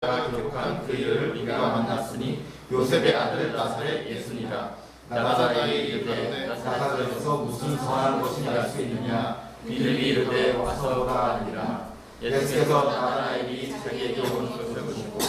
기록한 그 일을 우리가 만났으니 요셉의 아들 나사렛 예수니라. 나사렛이 이르되 나사렛에서 무슨 선한 것이 날 수 있느냐. 빌립이 이르되 와서 보라 하니라. 예수께서 나사렛이 자기에게 온 것을 보시고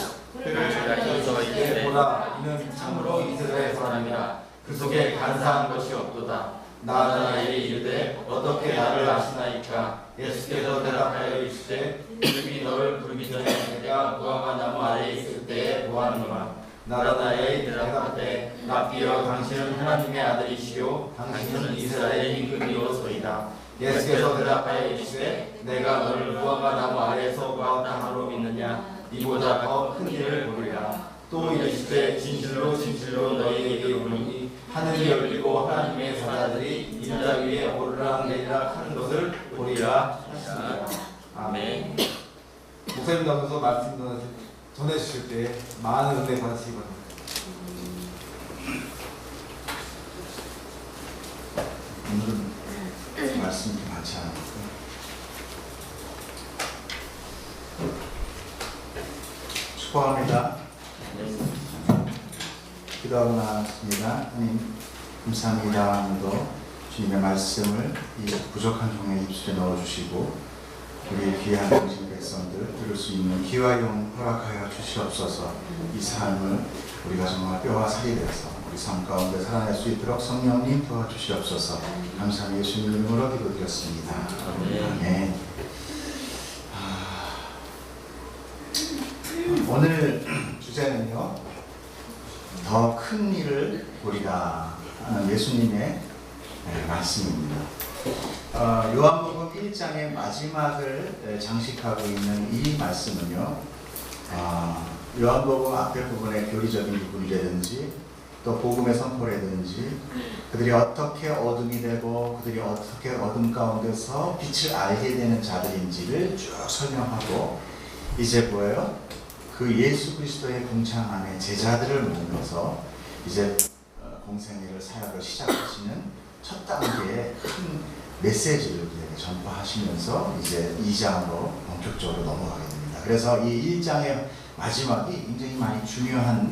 그를 가르쳐서 이르되 보라 이는 참으로 이스라엘 사람이라. 그 속에 간사한 것이 없도다. 나사렛이 이르되 어떻게 나를 아시나이까. 예수께서 대답하여 이르시되 이름이 너를 부르기 전에 내가 무화과 나무 아래에 있을 때에 보았노라. 나사렛이 대답하되 납비여 당신은 하나님의 아들이시요 당신은 이스라엘의 임금이로소이다. 예수께서 대답하여 이르시되 내가 너를 무화과 나무 아래에서 보았다 하로 믿느냐. 이보다 더 큰 일을 보리라. 또 이르시되 진실로 진실로 너희에게 이르노니 하늘이 열리고 하나님의 사자들이 인자 위에 오르락내리락 하는 것을 보리라 하시니라. 아멘. 목사님 나오셔서 말씀 전해주실 때 많은 은혜 받으시기 바랍니다. 오늘은 말씀이 많지 않아요. 축복합니다. 기도하고 나왔습니다. 하나님 감사합니다. 오늘도 주님의 말씀을 이 부족한 종의 입술에 넣어주시고 우리 귀한 당신 백성들 들을 수 있는 귀와 영 허락하여 주시옵소서. 이 삶을 우리가 정말 뼈와 살이 되어서 우리 삶 가운데 살아낼 수 있도록 성령님 도와주시옵소서. 감사합니다. 예수님 이름으로 기도드렸습니다. 아멘. 오늘 주제는요, 더 큰 일을 보리라 하는 예수님의 말씀입니다. 요한복음 1장의 마지막을 장식하고 있는 이 말씀은요, 요한복음 앞에 부분의 교리적인 부분이라든지 또 복음의 선포라든지 그들이 어떻게 어둠이 되고 그들이 어떻게 어둠 가운데서 빛을 알게 되는 자들인지를 쭉 설명하고 이제 뭐예요? 그 예수 그리스도의 궁창 안에 제자들을 모으면서 이제 공생애를 사역을 시작하시는 첫 단계의 큰 메시지를 우리에게 전파하시면서 이제 2장으로 본격적으로 넘어가게 됩니다. 그래서 이 1장의 마지막이 굉장히 많이 중요한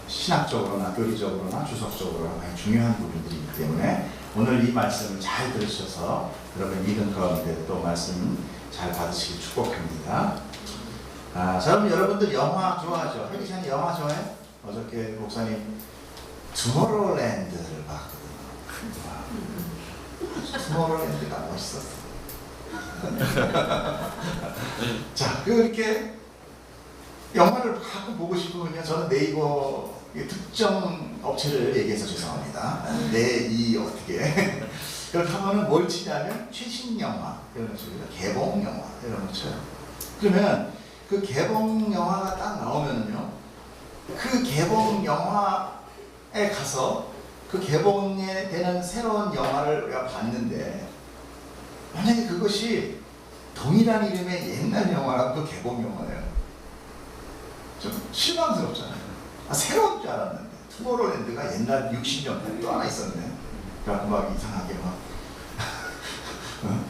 신학적으로나 교리적으로나 주석적으로나 많이 중요한 부분들이기 때문에 오늘 이 말씀을 잘 들으셔서 여러분 믿음 가운데 또 말씀 잘 받으시길 축복합니다. 저는 여러분들 영화 좋아하죠? 혜리찬이 영화 좋아해? 어저께 목사님 투모로우랜드를 봤거든요. 투모로우랜드가 멋있었어. 자, 이렇게 영화를 가끔 보고 싶으면요, 저는 네이버 특정 업체를 얘기해서 죄송합니다. 이 어떻게 그렇게 하면은 뭘 치냐면 최신 영화 이런 식으로 개봉 영화 이런 거 쳐요. 그러면 그 개봉 영화가 딱 나오면은요, 그 개봉 영화에 가서 그 개봉에 되는 새로운 영화를 우리가 봤는데 만약에 그것이 동일한 이름의 옛날 영화라고 그 개봉 영화예요. 좀 실망스럽잖아요. 새로운 줄 알았는데 투모로우랜드가 옛날 60년대 또 하나 있었네. 그래갖고 막 이상하게 막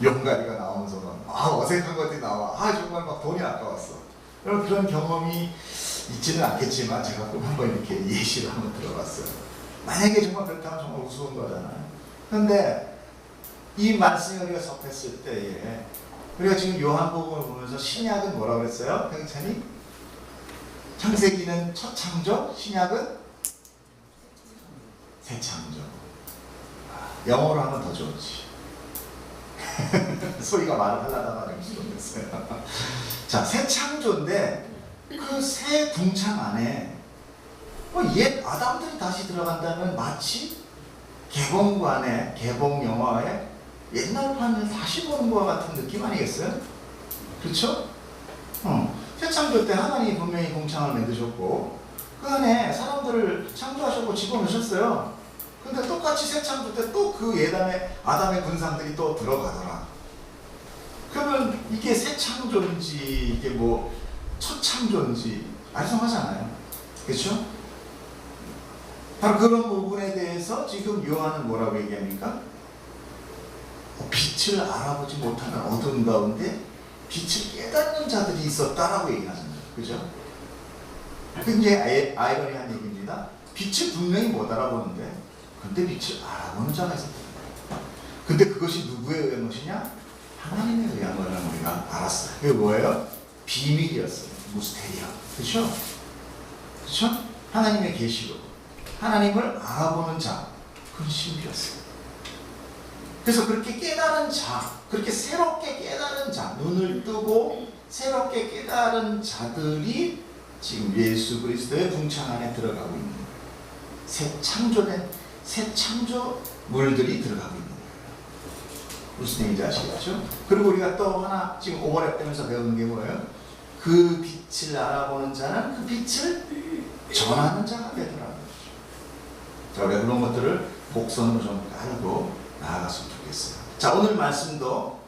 용가리가 나오면서 막 어색한 것들이 나와. 정말 막 돈이 아까웠어. 여러분 그런 경험이 있지는 않겠지만 제가 꼭 한번 이렇게 예시를 한번 들어봤어요. 만약에 정말 그렇다면 정말 우스운 거잖아요. 그런데 이 말씀이 우리가 접했을 때에 우리가 지금 요한복음을 보면서 신약은 뭐라고 그랬어요? 형찬이? 창세기는 첫 창조, 신약은 새 창조. 영어로 하면 더 좋지. 소리가 말을 하려다가 수동됐어요. 자, 새 창조인데 그 새 궁창 안에 옛 아담들이 다시 들어간다면 마치 개봉관에 개봉 영화에 옛날 판을 다시 보는 것과 같은 느낌 아니겠어요? 그렇죠? 새 창조 때 하나님이 분명히 궁창을 만드셨고 그 안에 사람들을 창조하셨고 집어넣으셨어요. 근데 똑같이 새 창조 때 또 그 예담의 아담의 군상들이 또 들어가더라. 그러면 이게 새 창조인지 이게 뭐 첫 창조인지 알성하잖아요. 그렇죠? 바로 그런 부분에 대해서 지금 요한은 뭐라고 얘기합니까? 빛을 알아보지 못하는 어두운 가운데 빛을 깨닫는 자들이 있었다라고 얘기하잖아요. 그죠? 굉장히 아이러니한 얘기입니다. 빛을 분명히 못 알아보는데 근데 빛을 알아보는 자가 있었다. 근데 그것이 누구에 의한 것이냐? 하나님에 의한 거라는 우리가 알았어요. 그게 뭐예요? 비밀이었어요. 무스테리아. 그렇죠? 그렇죠? 하나님의 계시로 하나님을 알아보는 자, 그건 신비였어요. 그래서 그렇게 깨달은 자, 그렇게 새롭게 깨달은 자, 눈을 뜨고 새롭게 깨달은 자들이 지금 예수 그리스도의 궁창 안에 들어가고 있는 거예요. 새 창조된 새 창조물들이 들어가고 있는 거예요. 무슨 얘기인지 아시겠죠? 그리고 우리가 또 하나 지금 오버랩 되면서 배우는 게 뭐예요? 그 빛을 알아보는 자는 그 빛을 전하는 자가 되더라고요. 자, 우리가 그런 것들을 곡선으로 좀 깔고 나아갔으면 좋겠어요. 자, 오늘 말씀도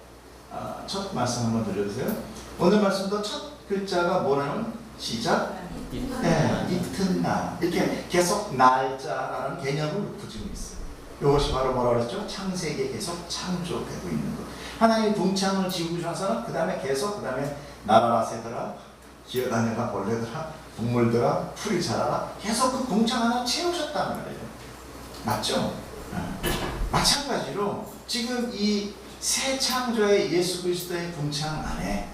첫 말씀 한번 들려주세요. 오늘 말씀도 첫 글자가 뭐냐면 시작? 네, 이튿날. 이렇게 계속 날짜라는 개념을 붙이고 있어요. 이것이 바로 뭐라고 그랬죠? 창세기에 계속 창조되고 있는 것. 하나님이 궁창을 지으셔서는 그 다음에 계속 그 다음에 날아라 새들아, 기어다녀라 벌레들아, 동물들아, 풀이 자라라. 계속 그 궁창 하나 채우셨단 말이에요. 맞죠? 마찬가지로 지금 이 새 창조의 예수 그리스도의 궁창 안에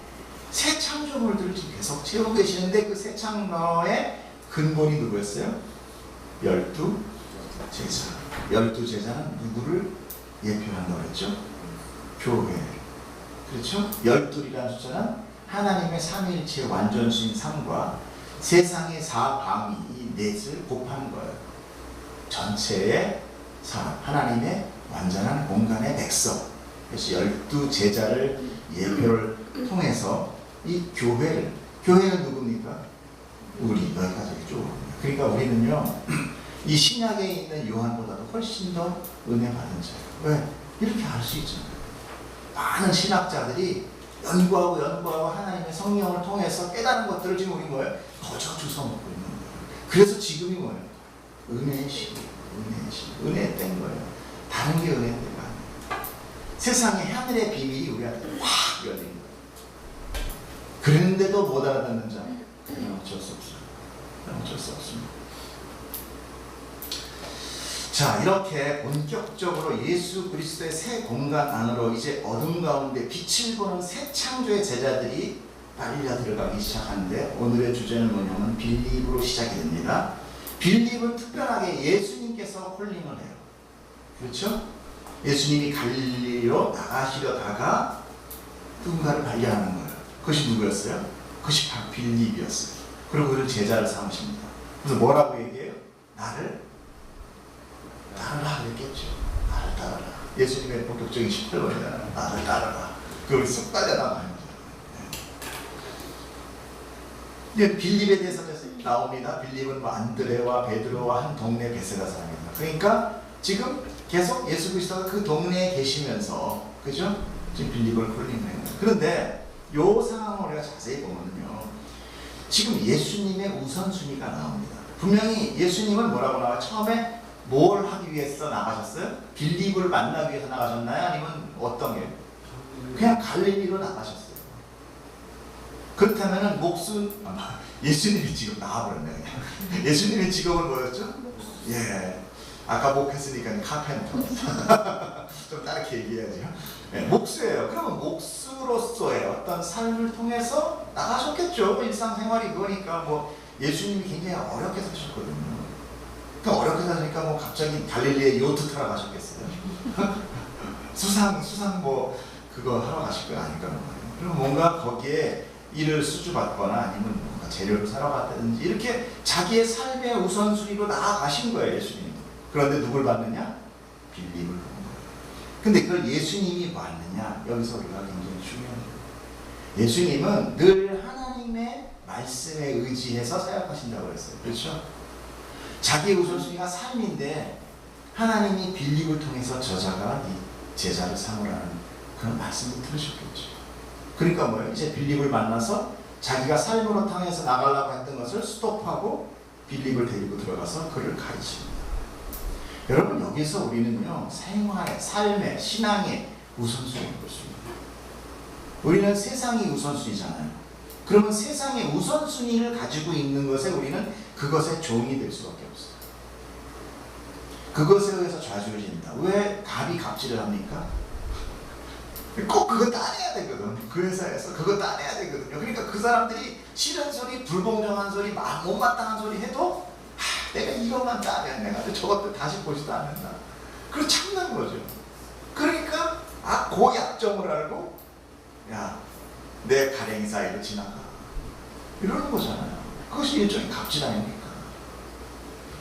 새 창조물들을 지금 계속 채우고 계시는데 그 새 창조의 근본이 누구였어요? 12 제자. 12 제자는 누구를 예표한다고 그랬죠? 교회. 그렇죠? 12이라는 숫자는 하나님의 삼위일체의 완전수인 3과 세상의 4방위 이 넷을 곱한 거예요. 전체의 사람, 하나님의 완전한 공간의 백성. 그래서 12 제자를 예표를 통해서 이 교회는 누굽니까? 우리 너희가족이죠. 그러니까 우리는요 이 신약에 있는 요한보다도 훨씬 더 은혜 받은 자예요. 왜? 이렇게 알 수 있잖아요. 많은 신학자들이 연구하고 하나님의 성령을 통해서 깨달은 것들을 지금 우리 뭐예요? 거저 주워 먹고 있는 거예요. 그래서 지금이 뭐예요? 은혜의 시기예요. 은혜의 시기. 은혜 뗀 거예요. 다른 게 은혜인 데가 아니에요. 세상에 하늘의 비밀이 우리한테 확 열린 거예요. 그런데도 못 알아듣는 자, 그냥 어쩔 수 없어요. 어쩔 수 없습니다. 자, 이렇게 본격적으로 예수 그리스도의 새 공간 안으로 이제 어둠 가운데 빛을 보는 새 창조의 제자들이 빨려 들어가기 시작하는데 오늘의 주제는 뭐냐면 빌립으로 시작이 됩니다. 빌립은 특별하게 예수님께서 콜링을 해요. 그렇죠? 예수님이 갈릴리로 나가시려다가 누군가를 발견하는 거예요. 그것이 누구였어요? 그것이 바로 빌립이었어요. 그리고 그를 제자를 삼으십니다. 그래서 뭐라고 얘기해요? 나를 따르라 그랬겠죠. 나를 따르라. 예수님의 본격적인 18번이잖아요. 나를 따르라. 그걸 쏙 빠져나가는 거죠. 네. 빌립에 대해서 나옵니다. 빌립은 뭐 안드레와 베드로와 한 동네 베세다 사람입니다. 그러니까 지금 계속 예수 그리스도가 그 동네에 계시면서 그죠? 지금 빌립을 콜링해요. 그런데 요 상황을 우리가 자세히 보면요, 지금 예수님의 우선순위가 나옵니다. 분명히 예수님은 뭐라고 나와요? 처음에 뭘 하기 위해서 나가셨어요? 빌립을 만나기 위해서 나가셨나요? 아니면 어떤 게? 그냥 갈릴리로 나가셨어요. 그렇다면은 예수님이 지금 나와버렸네요. 예수님의 직업은 뭐였죠? 예. 아까 목했으니까 카펜터. 좀 다르게 얘기해야죠. 네, 목수예요. 그러면 목수로서의 어떤 삶을 통해서 나가셨겠죠. 일상생활이 그거니까 뭐 예수님이 굉장히 어렵게 사셨거든요. 그러니까 어렵게 사니까 뭐 갑자기 갈릴리에 요트 타러 가셨겠어요. 수상 뭐 그거 하러 가실 거 아닐까 말이에요. 그럼 뭔가 거기에 일을 수주받거나 아니면 뭔가 재료를 사러 갔다든지 이렇게 자기의 삶의 우선순위로 나아가신 거예요, 예수님. 그런데 누굴 받느냐? 빌립을 본 거예요. 근데 그걸 예수님이 받느냐? 여기서 우리가 굉장히 중요한 거예요. 예수님은 늘 하나님의 말씀에 의지해서 사역하신다고 했어요. 그렇죠? 자기의 우선순위가 삶인데 하나님이 빌립을 통해서 저자가 이 제자를 삼으라는 그런 말씀을 들으셨겠죠. 그러니까 뭐예요? 이제 빌립을 만나서 자기가 삶으로 향해서 나가려고 했던 것을 스톱하고 빌립을 데리고 들어가서 그를 가르칩니다. 여러분, 여기서 우리는요, 생활의, 삶의, 신앙의 우선순위를 볼 수 있습니다. 우리는 세상이 우선순위잖아요. 그러면 세상의 우선순위를 가지고 있는 것에 우리는 그것의 종이 될 수밖에 없어요. 그것에 의해서 좌지우지입니다. 왜 갑이 갑질을 합니까? 꼭 그거 따내야 되거든. 그 회사에서 그거 따내야 되거든요. 그러니까 그 사람들이 싫은 소리, 불공정한 소리, 못마땅한 소리 해도 내가 이것만 따면 내가 저것도 다시 보지도 않는다. 그걸 참는 거죠. 그러니까 그 약점을 알고 야, 내 가랭이 사이로 지나가. 이러는 거잖아요. 그것이 일종의 갑질 아닙니까?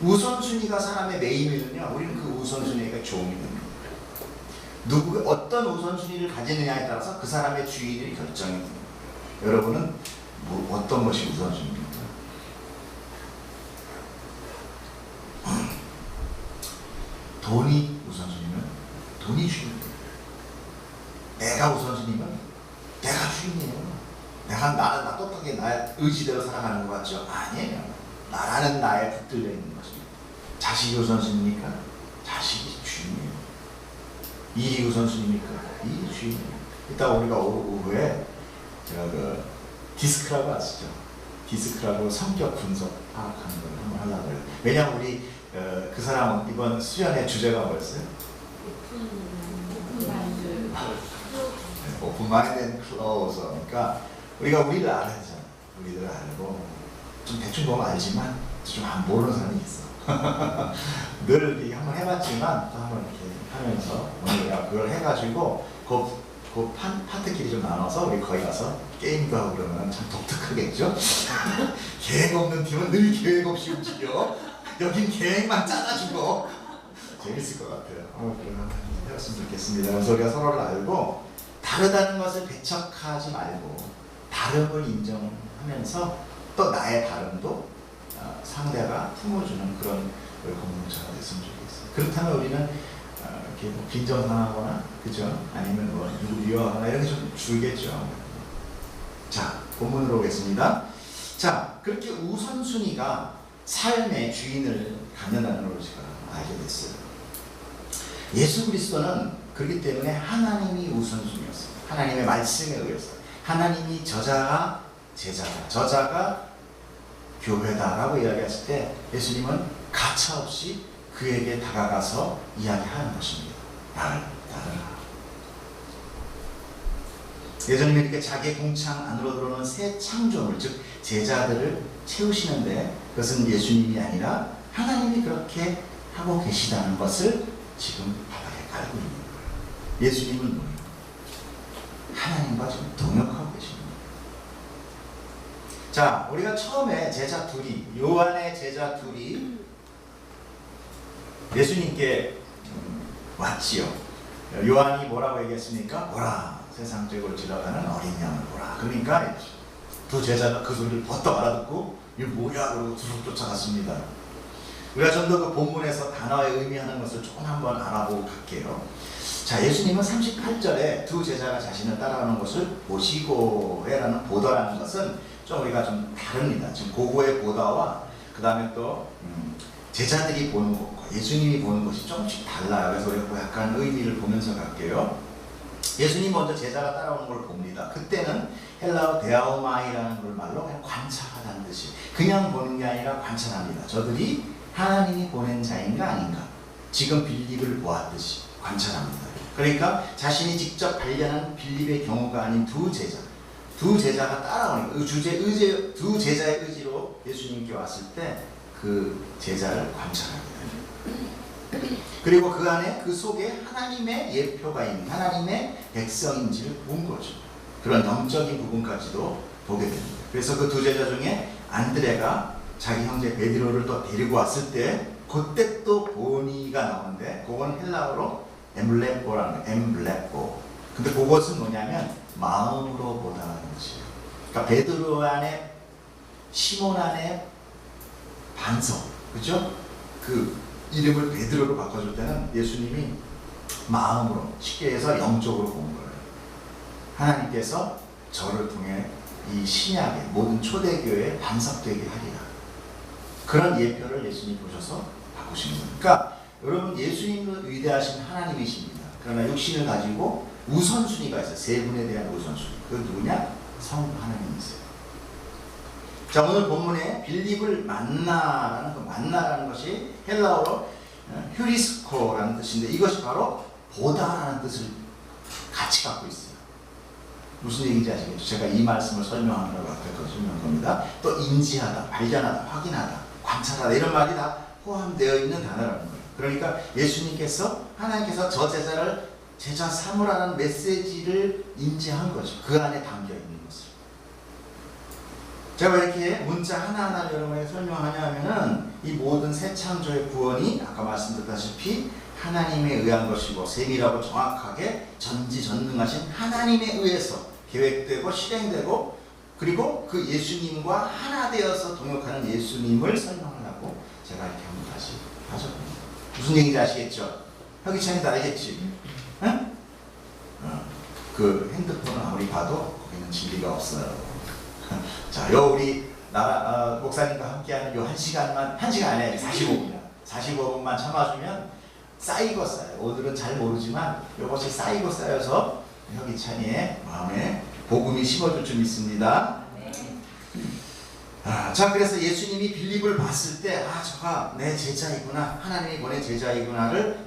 우선순위가 사람의 매이면요, 우리는 그 우선순위가 종이 됩니다. 어떤 우선순위를 가지느냐에 따라서 그 사람의 주인이 결정이 됩니다. 여러분은 어떤 것이 우선순위입니까? 돈이 우선순위면 돈이 주인이에요. 내가 우선순위면 내가 주인이에요. 나는 똑똑하게 나의 의지대로 살아가는 것 같죠? 아니에요. 나라는 나에 붙들려 있는 것입니다. 자식이 우선순위입니까? 자식이 주인이에요. 일이 우선순위입니까? 일이 주인이에요. 이따 우리가 오후에 제가 그 디스크라고 아시죠? 디스크라고 성격 분석 파악하는 걸 한번 하려고 해요. 왜냐하면 우리 그 사람은 이번 수련의 주제가 뭐였어요? 오픈 마인드 앤 클로저. 그러니까 우리가 우리를 알아야죠. 우리를 알고 좀 대충 보면 알지만 좀 안 모르는 사람이 있어. 늘 이렇게 한번 해봤지만 또 한번 이렇게 하면서 오늘 우리가 그걸 해가지고 그 파트끼리 좀 나눠서 우리 거기 가서 게임도 하고 그러면 참 독특하겠죠? 계획 없는 팀은 늘 계획 없이 움직여. 여긴 계획만 짜가지고 재밌을 것 같아요. 그러면 해봤으면 좋겠습니다. 그래서 우리가 서로를 알고 다르다는 것을 배척하지 말고 다름을 인정하면서 또 나의 다름도 상대가 품어주는 그런 공동체가 됐으면 좋겠어요. 그렇다면 우리는 이렇게 뭐 빈정상하거나 그죠? 아니면 뭐 누구 미워하거나 이런 게 좀 줄겠죠. 자, 본문으로 오겠습니다. 자, 그렇게 우선순위가 삶의 주인을 갖는다는 걸 제가 알게 됐어요. 예수 그리스도는 그렇기 때문에 하나님이 우선순위였어요. 하나님의 말씀에 의해서 하나님이 저자가 제자다, 저자가 교회다라고 이야기했을 때 예수님은 가차없이 그에게 다가가서 이야기하는 것입니다. 나를 따르라. 예수님이 이렇게 자기의 공창 안으로 들어오는 새 창조물, 즉 제자들을 채우시는데 그것은 예수님이 아니라 하나님이 그렇게 하고 계시다는 것을 지금 바닥에 깔고 있는 거예요. 예수님은 뭐예요? 하나님과 지금 동역하고 계십니다. 자, 우리가 처음에 제자 둘이, 요한의 제자 둘이 예수님께 왔지요. 요한이 뭐라고 얘기했습니까? 보라, 세상 죄를 지나가는 어린 양을 보라. 그러니까 두 제자가 그 소리를 버떡 알아듣고 이게 뭐야? 그러고 두루 쫓아갔습니다. 우리가 좀 더 그 본문에서 단어의 의미하는 것을 조금 한번 알아보고 갈게요. 자, 예수님은 38절에 두 제자가 자신을 따라오는 것을 보시고 해라는 보다라는 것은 좀 우리가 좀 다릅니다. 지금 고고의 보다와 그 다음에 또 제자들이 보는 것과 예수님이 보는 것이 조금씩 달라요. 그래서 우리가 약간 의미를 보면서 갈게요. 예수님 먼저 제자가 따라오는 걸 봅니다. 그때는 헬라어 데아오마이라는 걸 말로 그냥 관찰하다는 뜻이, 그냥 보는 게 아니라 관찰합니다. 저들이 하나님이 보낸 자인가 아닌가, 지금 빌립을 보았듯이 관찰합니다. 그러니까 자신이 직접 발견한 빌립의 경우가 아닌 두 제자가 따라오니까 두 제자의 의지로 예수님께 왔을 때 그 제자를 관찰합니다. 그리고 그 안에 그 속에 하나님의 예표가 있는 하나님의 백성인지를 본 거죠. 그런 영적인 부분까지도 보게 됩니다. 그래서 그 두 제자 중에 안드레가 자기 형제 베드로를 또 데리고 왔을 때 그때 또 보니가 나오는데 그건 헬라어로 엠블레뽀라는 거예요. 엠블레뽀. 근데 그것은 뭐냐면 마음으로 보다는 것이에요. 그러니까 베드로 안에 시몬 안에 반석, 그죠? 그 이름을 베드로로 바꿔줄 때는 예수님이 마음으로, 쉽게 해서 영적으로 본 거예요. 하나님께서 저를 통해 이 신약의 모든 초대교회에 반석되게 하리라. 그런 예표를 예수님이 보셔서 바꾸신 거예요. 그러니까 여러분, 예수님은 위대하신 하나님이십니다. 그러나 육신을 가지고 우선순위가 있어요. 세 분에 대한 우선순위. 그 누구냐? 성 하나님이세요. 자, 오늘 본문에 빌립을 만나라는 것이 헬라어로 휴리스코라는 뜻인데 이것이 바로 보다라는 뜻을 같이 갖고 있어요. 무슨 얘기인지 아시겠죠? 제가 이 말씀을 설명하느라고 앞에서 설명한 겁니다. 또 인지하다, 발견하다, 확인하다, 관찰하다 이런 말이 다 포함되어 있는 단어라는 거예요. 그러니까 예수님께서 하나님께서 저 제자를 제자 삼으라는 메시지를 인지한 거죠. 그 안에 담겨 있는 것을. 제가 왜 이렇게 문자 하나하나 여러분에게 설명하냐 하면은 이 모든 새 창조의 구원이 아까 말씀드렸다시피 하나님에 의한 것이고 세밀하고 정확하게 전지전능하신 하나님에 의해서 계획되고 실행되고 그리고 그 예수님과 하나 되어서 동역하는 예수님을 설명하려고 제가 이렇게 한번 다시 하죠. 무슨 얘기인지 아시겠죠? 혁이찬이도 알겠지? 응? 그 핸드폰을 아무리 봐도 거기는 진리가 없어요. 자, 우리 목사님과 함께하는 요 1시간만, 1시간 아니야, 45분만 참아주면 쌓이고 쌓여요. 오늘은 잘 모르지만 이것이 쌓이고 쌓여서 혁이찬이의 마음에 복음이 심어줄 줄 믿습니다. 자, 그래서 예수님이 빌립을 봤을 때 저가 내 제자이구나, 하나님이 보낸 제자이구나를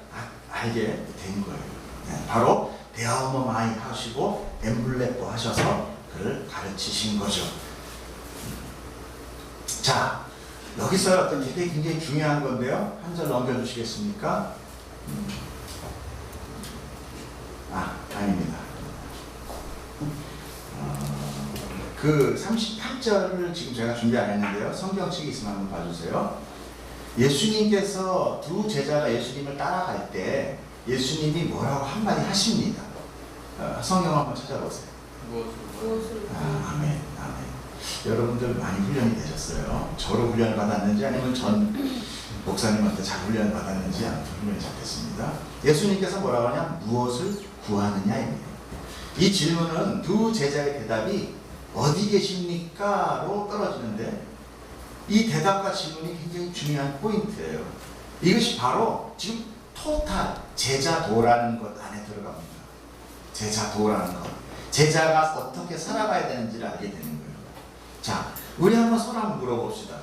알게 된 거예요. 네, 바로 데아오모마이 하시고 엠블레포 하셔서 그를 가르치신 거죠. 자, 여기서 어떤 게 굉장히 중요한 건데요. 한 절 넘겨주시겠습니까? 아닙니다. 그 38절을 지금 제가 준비 안 했는데요. 성경책이 있으면 한번 봐주세요. 예수님께서 두 제자가 예수님을 따라갈 때 예수님이 뭐라고 한마디 하십니다. 성경 한번 찾아보세요. 아멘. 여러분들 많이 훈련이 되셨어요. 저로 훈련을 받았는지 아니면 전 목사님한테 잘 훈련을 받았는지 아무튼 훈련이 잘 됐습니다. 예수님께서 뭐라고 하냐? 무엇을 구하느냐입니다. 이 질문은 두 제자의 대답이 어디 계십니까? 로 떨어지는데 이 대답과 질문이 굉장히 중요한 포인트예요. 이것이 바로 지금 토탈 제자도라는 것 안에 들어갑니다. 제자도라는 것. 제자가 어떻게 살아가야 되는지를 알게 되는 거예요. 자, 우리 한번 손 한번 물어봅시다.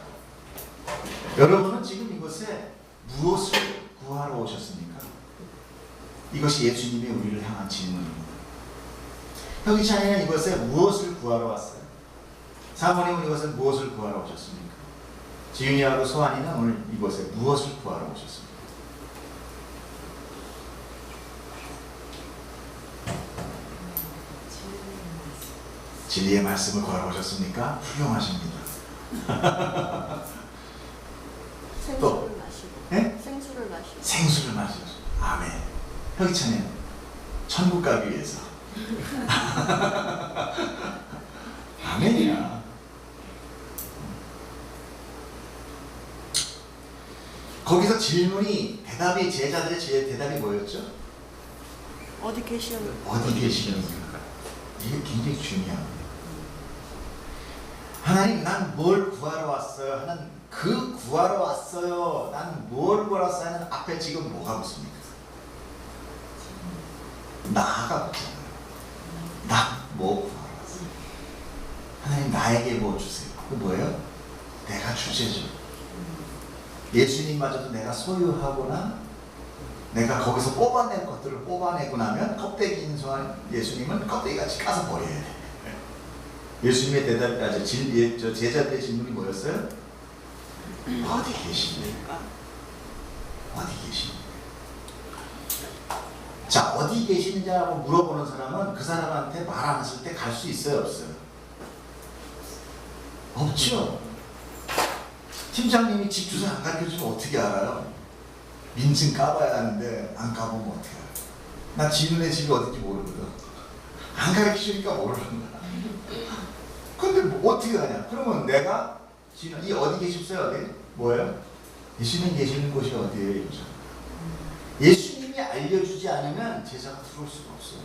여러분은 지금 이곳에 무엇을 구하러 오셨습니까? 이것이 예수님이 우리를 향한 질문입니다. 혁이찬이는 이곳에 무엇을 구하러 왔어요? 사모님은 이곳에 무엇을 구하러 오셨습니까? 지윤이하고 소환이는 오늘 이곳에 무엇을 구하러 오셨습니까? 진리의 말씀을 구하러 오셨습니까? 훌륭하십니다. 또, 네? 생수를 마시고. 생수를 마시죠. 아멘. 혁이찬이는 천국 가기 위해서. 아멘이야. 거기서 질문이 대답이 제자들의 대답이 뭐였죠? 어디 계시는? 어디 계시는가? 이게 굉장히 중요합니다. 하나님, 난 뭘 구하러 왔어요? 하는 그 구하러 왔어요. 난 뭘 구하러 왔어요? 하는 앞에 지금 뭐가 붙습니까? 나가 붙잖아요. 나 뭐 구하러 왔어요? 하나님, 나에게 뭐 주세요? 그 뭐예요? 내가 주제죠. 예수님마저도 내가 소유하거나 내가 거기서 뽑아낸 것들을 뽑아내고 나면 껍데기 있는 순간 예수님은 껍데기같이 까서 버려야 돼. 예수님의 대답까지 제자들의 질문이 뭐였어요? 어디 계십니까? 어디 계십니까? 자, 어디 계시느냐고 물어보는 사람은 그 사람한테 말 안 했을 때 갈 수 있어요, 없어요? 없죠. 팀장님이 집 주소 안 가르쳐주면 어떻게 알아요? 민증 까봐야 하는데 안 까보면 어떻게 알아요? 나 지윤의 집이 어딘지 모르거든. 안 가르쳐주니까 모르는 거야. 근데 뭐 어떻게 하냐? 그러면 내가 지윤, 이 어디 계십니까? 어디? 뭐예요? 예수님 계시는 곳이 어디예요? 이거죠. 예수님이 알려주지 않으면 제자가 들어올 수가 없어요.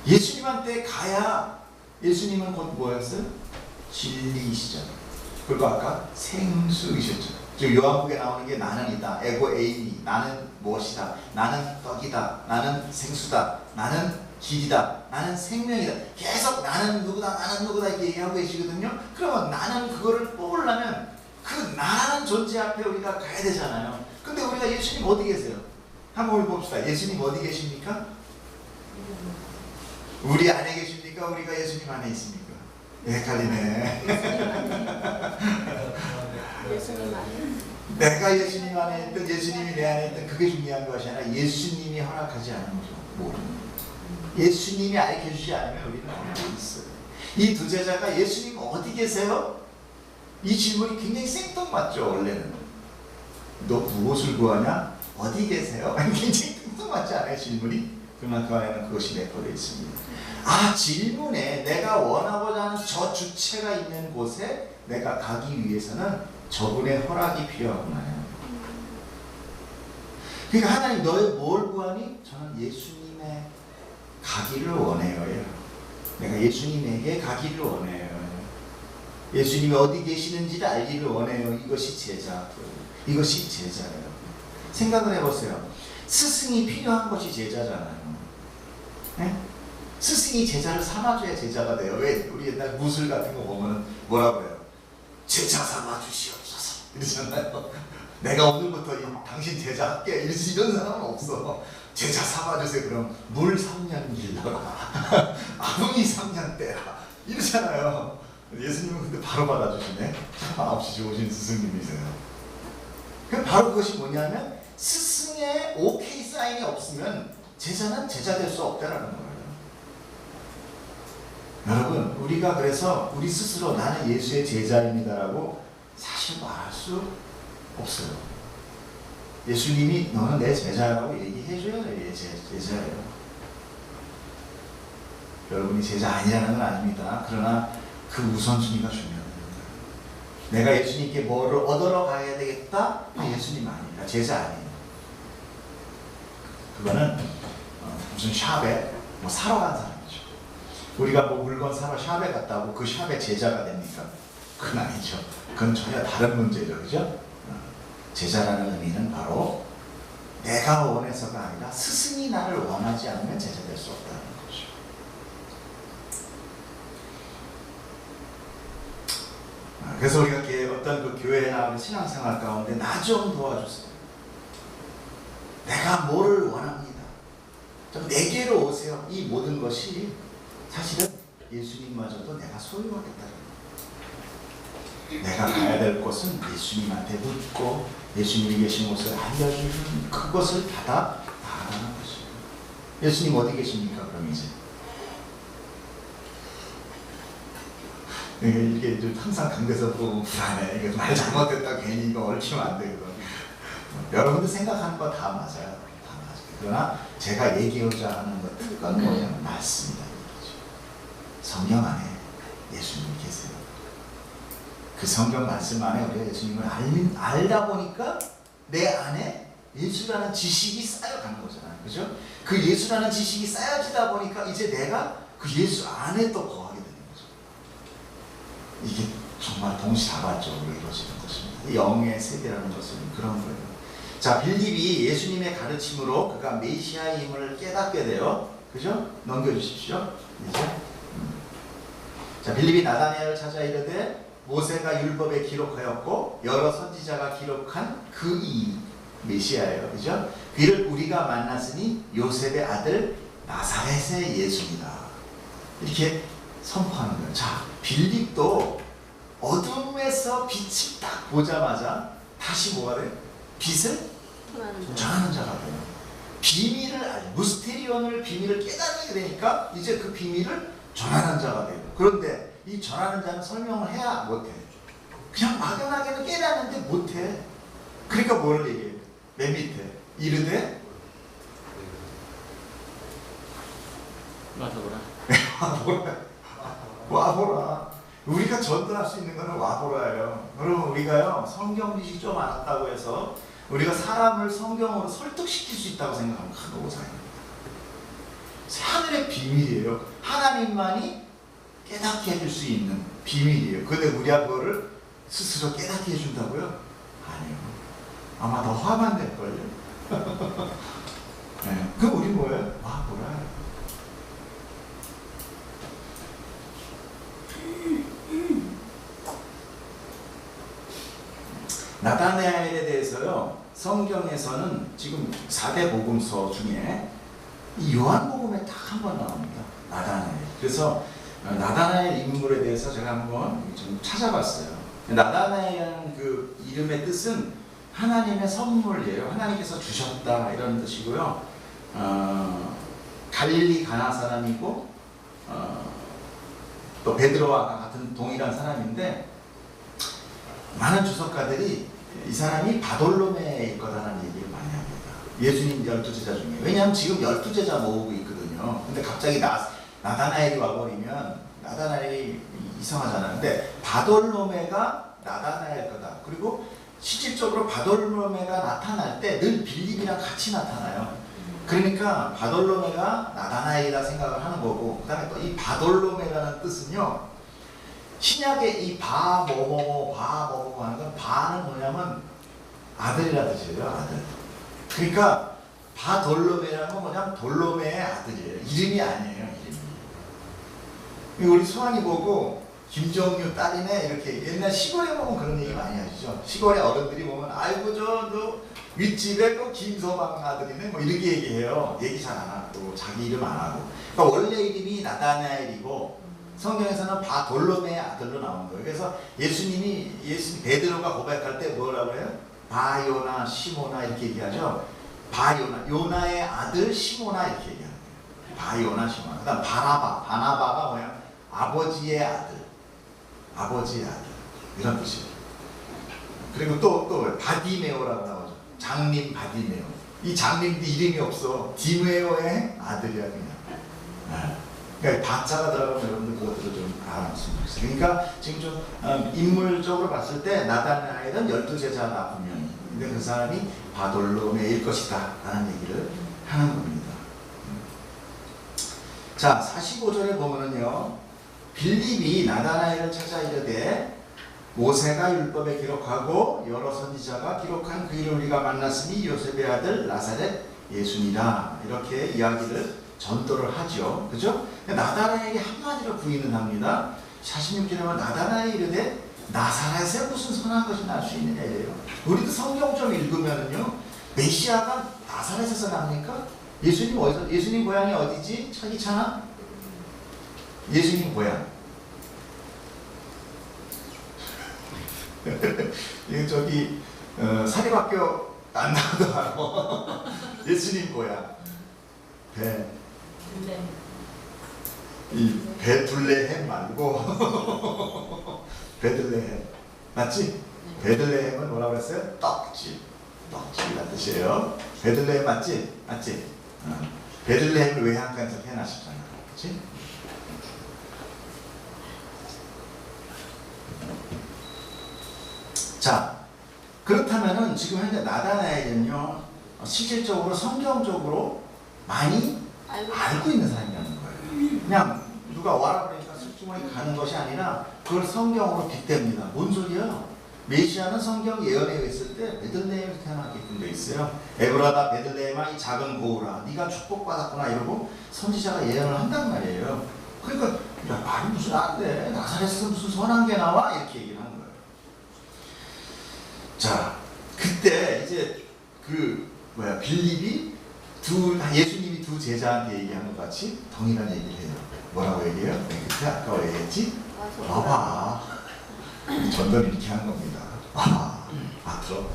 예수님한테 가야 예수님은 곧 뭐였어요? 진리이시잖아요. 그리고 아까 생수이셨죠. 즉 요한복음에 나오는 게 나는이다. 에고 에이미. 나는 무엇이다. 나는 떡이다. 나는 생수다. 나는 길이다. 나는 생명이다. 계속 나는 누구다 이렇게 얘기하고 계시거든요. 그러면 나는 그거를 뽑으려면 그 나라는 존재 앞에 우리가 가야 되잖아요. 근데 우리가 예수님 어디 계세요? 한번 우리 봅시다. 예수님 어디 계십니까? 우리 안에 계십니까? 우리가 예수님 안에 있습니까? 헷갈리네. 예수님 안에. 내가 예수님 안에 있든 예수님이 내 안에 있든 그게 중요한 것이 아니라 예수님이 허락하지 않은 거죠. 모르는 거예요. 예수님이 알려주지 않으면 우리는 안 있어요. 이 두 제자가 예수님 어디 계세요? 이 질문이 굉장히 생뚱맞죠. 원래는 너 무엇을 구하냐? 어디 계세요? 굉장히 생뚱맞지 않아요 질문이? 그러나 그 안에는 그것이 내포되어 있습니다. 아, 질문에 내가 원하고자 하는 저 주체가 있는 곳에 내가 가기 위해서는 저분의 허락이 필요하구나. 그러니까 하나님 너의 뭘 구하니? 저는 예수님의 가기를 원해요. 내가 예수님에게 가기를 원해요. 예수님이 어디 계시는지를 알기를 원해요. 이것이 제자. 이것이 제자예요. 생각을 해보세요. 스승이 필요한 것이 제자잖아요. 네? 스승이 제자를 삼아줘야 제자가 돼요. 왜? 우리 옛날 무술 같은 거 보면 뭐라고 해요? 제자 삼아 주시옵소서 이러잖아요. 내가 오늘부터 당신 제자 할게 이런 사람은 없어. 제자 삼아주세요. 그럼 물 3년 길러라. 아궁이 3년 떼라 이러잖아요. 예수님은 근데 바로 받아주시네. 9시 좋으신 스승님이세요. 바로 그것이 뭐냐면 스승의 오케이 사인이 없으면 제자는 제자 될 수 없다라는 거예요. 여러분, 우리가 그래서 우리 스스로 나는 예수의 제자입니다라고 사실 말할 수 없어요. 예수님이 너는 내 제자라고 얘기해줘야 제자예요. 여러분이 제자 아니라는 건 아닙니다. 그러나 그 우선순위가 중요합니다. 내가 예수님께 뭐를 얻으러 가야 되겠다? 예수님 아닙니다. 제자 아니에요. 그거는 무슨 샵에 뭐 사러 간 사람이죠. 우리가 뭐 물건 사러 샵에 갔다고 그 샵의 제자가 됩니까? 그건 아니죠. 그건 전혀 다른 문제죠. 그죠? 제자라는 의미는 바로 내가 원해서가 아니라 스승이 나를 원하지 않으면 제자 될 수 없다는 거죠. 그래서 우리가 어떤 그 교회나 신앙생활 가운데 나 좀 도와주세요. 내가 뭐를 원합니다. 좀 내게로 오세요. 이 모든 것이 사실은 예수님마저도 내가 소유하겠다는 거예요. 내가 가야 될 곳은 예수님한테 묻고 예수님이 계신 곳을 알려주는 그것을 받아 나아가는 것이에요. 예수님 어디 계십니까? 그럼 이제 이게 항상 강대에서 보면 불안해. 이게 말 잘못했다 괜히 이거 얽히면 안 되거든. 여러분들 생각하는 거 다 맞아요. 다 맞아요. 그러나 제가 얘기하고자 하는 것 특권 뭐냐면 말씀이다. 성경 안에 예수님이 계세요. 그 성경 말씀 안에 우리가 예수님을 알다 보니까 내 안에 예수라는 지식이 쌓여가는 거잖아요. 그죠? 그 예수라는 지식이 쌓여지다 보니까 이제 내가 그 예수 안에 또 거하게 되는 거죠. 이게 정말 동시다발적으로 이루어지는 것입니다. 영의 세계라는 것은 그런 거예요. 자, 빌립이 예수님의 가르침으로 그가 메시아임을 깨닫게 돼요. 그죠? 넘겨주십시오. 이제. 자, 빌립이 나다니엘을 찾아 이르되 모세가 율법에 기록하였고 여러 선지자가 기록한 그 이 메시아예요. 그죠? 그를 우리가 만났으니 요셉의 아들 나사렛의 예수입니다. 이렇게 선포하는 거예요. 자, 빌립도 어둠에서 빛을 딱 보자마자 다시 뭐가 돼요? 빛을 전하는 자가 돼요. 비밀을 무스테리온을 비밀을 깨닫게 되니까 이제 그 비밀을 전하는 자가 돼요. 그런데 이 전하는 자는 설명을 해야 못해. 그냥 막연하게는 깨닫는데 못해. 그러니까 뭘 얘기해? 맨 밑에 이르되 와보라. 와보라. 우리가 전도할 수 있는 거는 와보라예요. 여러분, 우리가요 성경 지식이 좀 알았다고 해서 우리가 사람을 성경으로 설득시킬 수 있다고 생각하면 큰 오산입니다. 하늘의 비밀이에요. 하나님만이 깨닫게 해줄 수 있는 비밀이에요. 근데 우리가 그거를 스스로 깨닫게 해준다고요? 아니요. 아마 더 화만 낼걸요. 네. 그럼 우리 뭐예요? 와보라. 나다나엘에 대해서요, 성경에서는 지금 4대 복음서 중에 이 요한복음에 딱 한 번 나옵니다. 나다나엘. 그래서 나다나엘 인물에 대해서 제가 한번 좀 찾아봤어요. 나다나엘이라는 그 이름의 뜻은 하나님의 선물이에요. 하나님께서 주셨다 이런 뜻이고요. 갈릴리 가나 사람이고 또 베드로와 같은 동일한 사람인데 많은 주석가들이 이 사람이 바돌로메일 거다라는 얘기를 많이 합니다. 예수님 12제자 중에. 왜냐하면 지금 12제자 모으고 있거든요. 근데 갑자기 나다나엘이 와버리면 나다나엘이 이상하잖아요. 근데 바돌로메가 나다나엘 거다. 그리고 실질적으로 바돌로메가 나타날 때 늘 빌립이랑 같이 나타나요. 그러니까 바돌로메가 나다나엘이라 생각을 하는 거고, 그 다음에 또 이 바돌로메라는 뜻은요, 신약의 이 바뭐뭐 하는 건, 바는 뭐냐면 아들이라 뜻이에요. 아들. 그러니까 바돌로메라는 건 뭐냐면 돌로메의 아들이에요. 이름이 아니에요. 이름이. 우리 수환이 보고 김정유 딸이네 이렇게 옛날 시골에 보면 그런 얘기 많이 하시죠. 시골에 어른들이 보면 아이고 저 윗집에 또 김서방 아들이네 뭐 이렇게 얘기해요. 얘기 잘 안 하고 자기 이름 안 하고. 그러니까 원래 이름이 나다나엘이고 성경에서는 바돌로메의 아들로 나온 거예요. 그래서 예수님 베드로가 고백할 때 뭐라고 해요? 바요나 시모나 이렇게 얘기하죠. 바요나, 요나의 아들 시모나 이렇게 얘기하는 거예요. 바요나 시모나. 그다음 바나바가 뭐야? 아버지의 아들. 아버지의 아들. 이런 뜻이에요. 그리고 또 바디메오라고 나오죠. 장님 바디메오. 이 장님도 이름이 없어. 디메오의 아들이야 그냥. 그러니까 바자가 들어가면 여러분들 그것들을 좀 알아봤으면 좋겠어요. 그러니까 지금 좀 인물적으로 봤을 때 나다나엘은 12제자다 분명히. 근데 그 사람이 바돌로메일 것이다 라는 얘기를 하는 겁니다. 자, 45절에 보면은요, 빌립이 나다나엘을 찾아 이르되 모세가 율법에 기록하고 여러 선지자가 기록한 그 일을 우리가 만났으니 요셉의 아들 나사렛 예수니라, 이렇게 이야기를 전도를 하죠. 그죠? 나다나엘이 한마디로 부인을 합니다. 46절에 보면 나다나엘이 이르되 나사렛에 무슨 선한 것이 날 수 있느냐 이래요. 우리도 성경 좀 읽으면은요, 메시아가 나사렛에서 납니까? 예수님 어디서? 예수님 고향이 어디지? 차기찬아? 예수님 고향. 이거 저기 사립학교 안 나오더라고. 예수님 고향. 이 베들레헴 말고 베들레헴 맞지? 베들레헴은 뭐라고 그랬어요? 떡집. 떡집이라는 뜻이에요. 베들레헴 맞지? 맞지? 베들레헴을 외양간에서 태어나셨잖아. 그렇지? 자, 그렇다면은 지금 현재 나다나엘은요, 실질적으로 성경적으로 많이 알고 있는 사람이라는 거예요. 그냥 누가 와라 그러니까 슬쩍 가는 것이 아니라 그걸 성경으로 빗댑니다. 뭔 소리야? 메시아는 성경 예언에 있을 때 베들레헴에서 태어났게끔 돼 있어요. 에브라다 베들레헴아 이 작은 고우라 네가 축복받았구나 이러고 선지자가 예언을 한단 말이에요. 그러니까 야, 말이 무슨 안 돼. 나사렛에서 무슨 선한 게 나와? 이렇게 얘기를 하는 거예요. 자, 그때 이제 빌립이 예수님이 두 제자한테 얘기한 것 같이 동일한 얘기를 해요. 뭐라고 얘기해요? 맨 끝에 아까 왜 얘기했지? 와봐. 전도는 이렇게 하는 겁니다. 와봐. 들어.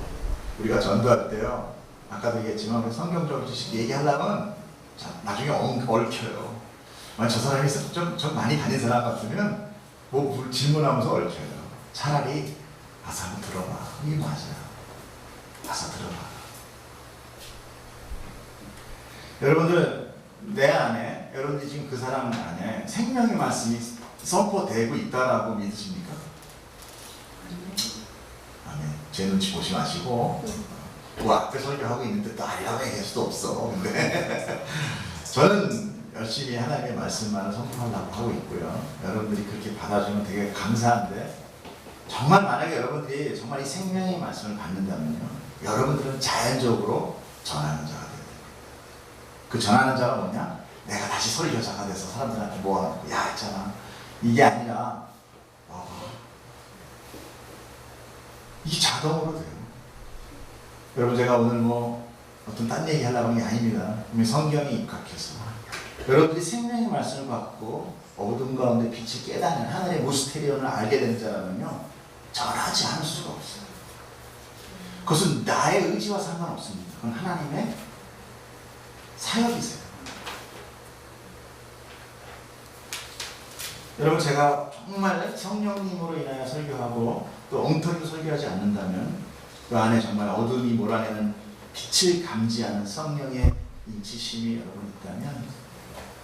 우리가 전도할 때요, 아까도 얘기했지만 성경적 지식 얘기하려면 나중에 얽혀요. 저 사람이 좀 많이 다닌 사람 같으면 뭐 질문하면서 얽혀요. 차라리 와서 한번 들어봐. 이게 맞아요. 와서 들어봐. 여러분들, 내 안에, 여러분들이 지금 그 사람 안에 생명의 말씀이 선포되고 있다라고 믿으십니까? 아멘. 제 눈치 보지 마시고, 또 앞에 설교하고 있는데 또 아니라고 얘기할 수도 없어. 근데 저는 열심히 하나님의 말씀만을 선포하려고 하고 있고요. 여러분들이 그렇게 받아주면 되게 감사한데, 정말 만약에 여러분들이 정말 이 생명의 말씀을 받는다면요, 여러분들은 자연적으로 전하는 자가 돼요. 그 전하는 자가 뭐냐? 내가 다시 설교자가 돼서 사람들한테 뭐하고 야 있잖아. 이게 아니라 이게 자동으로 돼요. 여러분 제가 오늘 뭐 어떤 딴 얘기 하려고 하는 게 아닙니다. 성경에 입각해서 여러분들이 생명의 말씀을 받고 어둠 가운데 빛을 깨닫는 하늘의 무스테리온을 알게 된 자라면요 전하지 않을 수가 없어요. 그것은 나의 의지와 상관없습니다. 그건 하나님의 사역이세요. 여러분 제가 정말 성령님으로 인하여 설교하고 또 엉터리로 설교하지 않는다면 그 안에 정말 어둠이 몰아내는 빛을 감지하는 성령의 인치심이 여러분 있다면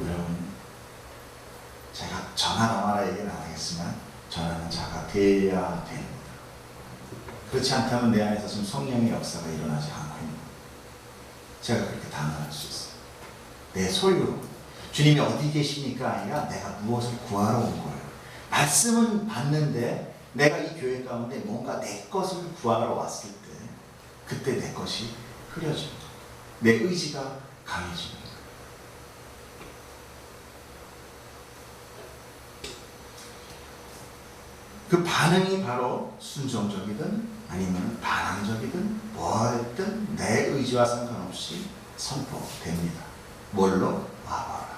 여러분 제가 전하라 마라 얘기는 안 하겠지만 전하는 자가 돼야 됩니다. 그렇지 않다면 내 안에서 지금 성령의 역사가 일어나지 않고 있는 거예요. 제가 그렇게 단언할 수 있어요. 내 소유로 주님이 어디 계시니까 아니라 내가 무엇을 구하러 온 거예요. 말씀은 받는데 내가 이 교회 가운데 뭔가 내 것을 구하러 왔을 때 그때 내 것이 흐려집니다. 내 의지가 강해집니다. 그 반응이 바로 순종적이든 아니면 반항적이든 뭐든 내 의지와 상관없이 선포됩니다. 뭘로? 와봐라.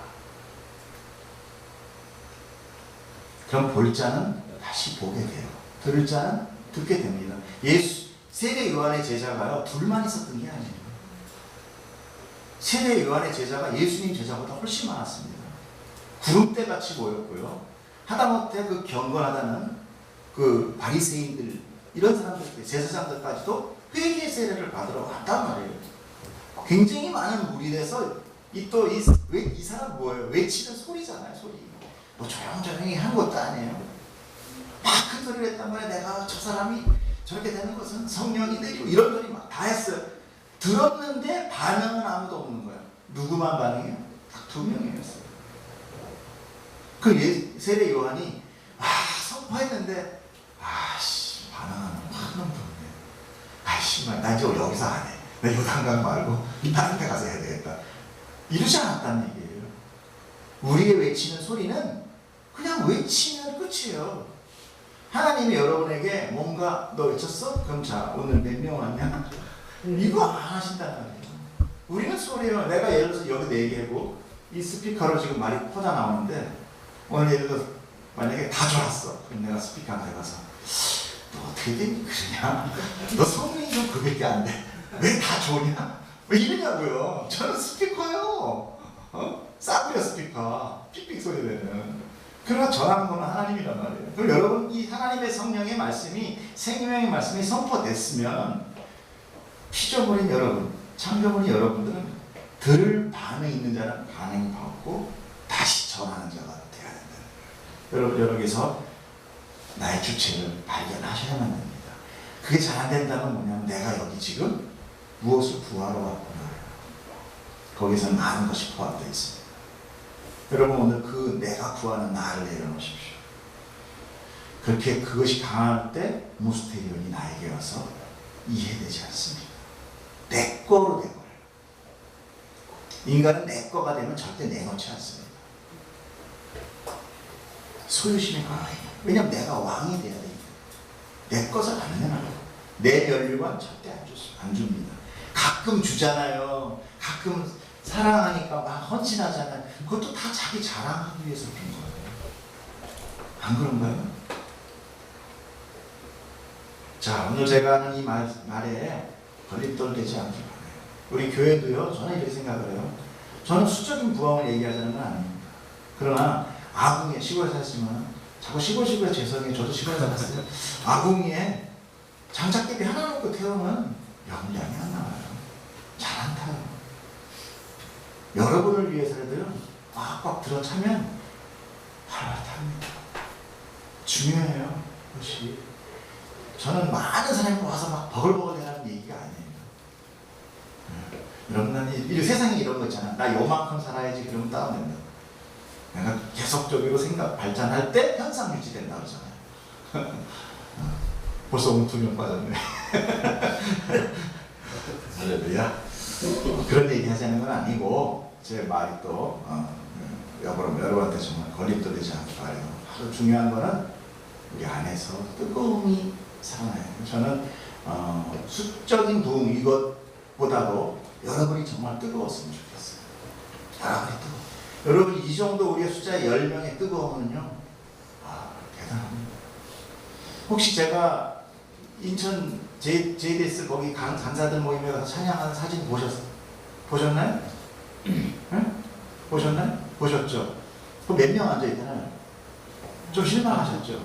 그럼 볼 자는 다시 보게 돼요. 들을 자는 듣게 됩니다. 세례 요한의 제자가요 둘만 있었던 게 아니에요. 세례 요한의 제자가 예수님 제자보다 훨씬 많았습니다. 구름대 같이 모였고요. 하다못해 그 경건하다는 그 바리새인들 이런 사람들 제사장들까지도 회개 세례를 받으러 왔단 말이에요. 굉장히 많은 무리에서 이 사람 뭐예요? 외치는 소리잖아요. 소리. 뭐 조용조용히 한 것도 아니에요. 막 큰 소리를 했단 말이에요. 내가 저 사람이 저렇게 되는 것은 성령이 내리고 이런 소리 막 다 했어요. 들었는데 반응은 아무도 없는 거예요. 누구만 반응해요? 딱 2명이었어요. 그 세례 요한이 선포했는데 반응하는 한 놈도 없네. 씨발 나 이제 여기서 안 해. 나 요단강 말고 다른 데 가서 해야 되겠다. 이러지 않았다는 얘기예요. 우리의 외치는 소리는 그냥 외치면 끝이에요. 하나님이 여러분에게 뭔가 너 외쳤어? 그럼 자 오늘 몇 명 왔냐? 이거 안 하신다는 거예요. 우리는 소리요. 내가 예를 들어서 여기 얘기하고 이 스피커로 지금 말이 퍼져 나오는데 오늘 예를 들어서 만약에 다 졸았어. 그럼 내가 스피커한테 가서 너 어떻게 되니 그러냐? 너 성능이 좀 그밖에 안 돼. 왜 다 좋냐? 왜 이러냐고요. 저는 스피커요. 싸구려 스피커. 삑삑 소리 내는. 그러나 전하는 건 하나님이란 말이에요. 그럼 여러분 이 하나님의 성령의 말씀이 생명의 말씀이 선포됐으면 피조물인 여러분, 창조물인 여러분들은 들을 반응이 있는 자는 반응을 받고 다시 전하는 자가 되어야 된다. 여러분 여기서 나의 주체를 발견하셔야만 됩니다. 그게 잘 안 된다면 뭐냐면 내가 여기 지금 무엇을 구하러 왔구나. 거기서 많은 것이 포함되어 있습니다. 여러분 오늘 그 내가 구하는 나를 내려놓으십시오. 그렇게 그것이 강할 때 무스테리온이 나에게 와서 이해되지 않습니다. 내 거로 돼버려요. 인간은 내 거가 되면 절대 내놓지 않습니다. 소유심이 강해요. 왜냐하면 내가 왕이 돼야 돼요. 내 것을 아니면 안 돼요. 내 면류관 절대 안 줍니다. 가끔 주잖아요. 가끔 사랑하니까 막 헌신하잖아요. 그것도 다 자기 자랑하기 위해서 그런 거예요. 안 그런가요? 자, 오늘 제가 하는 이 말에 걸림돌 되지 않기 바라요. 우리 교회도요, 저는 이렇게 생각을 해요. 저는 수적인 부흥을 얘기하자는 건 아닙니다. 그러나 아궁이에 시골에 살았지만 자꾸 시골에 죄송해요. 저도 시골에 살았어요. 아궁이에 장작개비 하나 놓고 태우면 영량이 안 나와요. 잘 안 타요. 여러분을 위해서라도요, 꽉꽉 들어차면 활활 탑니다. 중요해요. 그것이. 저는 많은 사람이 와서 막 버글버글 대라는 얘기가 아니에요. 여러분, 난 이 세상에 이런 거 있잖아. 나 요만큼 살아야지 그러면 다운된다. 내가 계속적으로 발전할 때 현상 유지된다 그러잖아요. 벌써 오늘 2명 빠졌네. 할렐루야. 그런 얘기 하자는 건 아니고 제 말이 또 여러분한테 정말 걸림돌 되지 않기 바라요. 아주 중요한 거는 우리 안에서 뜨거움이 살아나야 되는 저는 수적인 부흥 이것보다도 여러분이 정말 뜨거웠으면 좋겠어요. 여러분이 뜨거워. 여러분 이 정도 우리의 숫자 10명의 뜨거움은요, 대단합니다. 혹시 제가 인천 JDS 거기 간사들 모임에 가서 찬양하는 사진 보셨나요? 응? 보셨나요? 보셨죠? 그 몇 명 앉아있잖아요. 좀 실망하셨죠?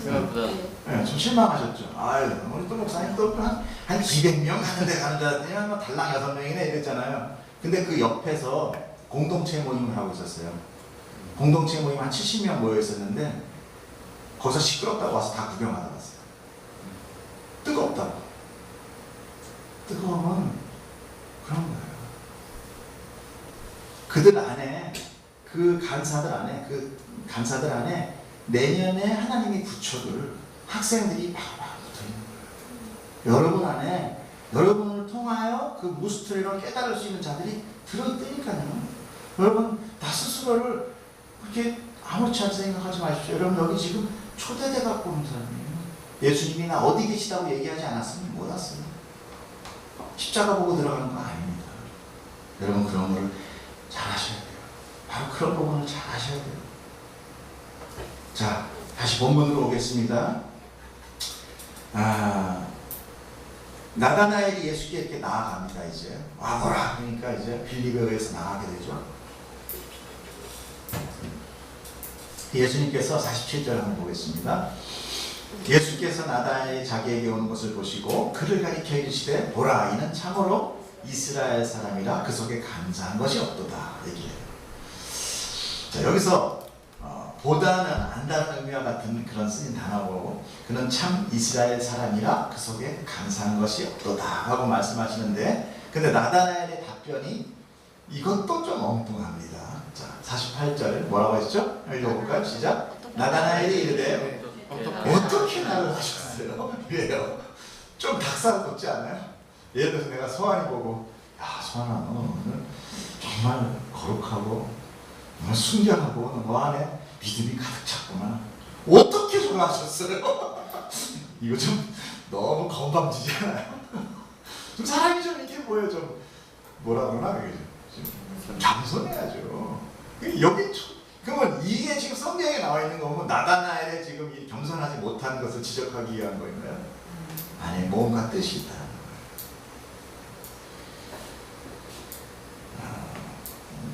생각보다 네, 좀 실망하셨죠? 아유, 우리 또 목사님 또 한 200명 가는데 가는 줄 알았더니 뭐 달랑 6명이네 이랬잖아요. 근데 그 옆에서 공동체 모임을 하고 있었어요. 공동체 모임 한 70명 모여 있었는데 거기서 시끄럽다고 와서 다 구경하다 갔어요. 뜨겁다고. 뜨거움은 그런 거예요. 그들 안에, 그 간사들 안에 내년에 하나님이 붙여둘 학생들이 막 붙어 있는 거예요. 여러분 안에, 여러분을 통하여 그 무스토리를 깨달을 수 있는 자들이 들어있다니까요. 여러분 나 스스로를 그렇게 아무렇지 않게 생각하지 마십시오. 여러분 여기 지금 초대돼 갖고 온 사람이에요. 예수님이 나 어디 계시다고 얘기하지 않았으면 못 왔어요. 십자가 보고 들어가는 거 아닙니다. 여러분 그런 걸 잘 하셔야 돼요. 바로 그런 부분을 잘 하셔야 돼요. 자, 다시 본문으로 오겠습니다. 나다나엘이 예수께 이렇게 나아갑니다. 이제 와보라 그러니까 이제 빌립에 의해서 나가게 되죠. 예수님께서 47절 한번 보겠습니다. 예수께서 나다나엘이 자기에게 오는 것을 보시고 그를 가리켜 이르시되 보라 이는 참으로 이스라엘 사람이라 그 속에 간사한 것이 없도다 얘기해요. 자, 여기서 보다는 안다는 의미와 같은 그런 쓰인 단어고 그는 참 이스라엘 사람이라 그 속에 간사한 것이 없도다 하고 말씀하시는데, 근데 나다나엘의 답변이 이것도 좀 엉뚱합니다. 자, 48절 뭐라고 했죠? 읽어볼까요? 시작. 나다나엘이 이르되 어떻게 나를 하셨어요? 왜요? 좀 닭살돋지 않아요? 예를 들어서 내가 소환이 보고, 야 소환아 너 오늘 정말 거룩하고 정말 순결하고 너 안에 믿음이 가득 찼구나. 어떻게 전화하셨어요? 이거 좀 너무 건방지지 않아요? 좀 사람이 좀 이렇게 보여. 좀 뭐라 그러나 좀 겸손해야죠. 여기 그러면 이게 지금 성경에 나와 있는 거면 나다나엘의 지금 이 겸손하지 못한 것을 지적하기 위한 거인가요? 아니, 뭔가 뜻이 있다는 거예요.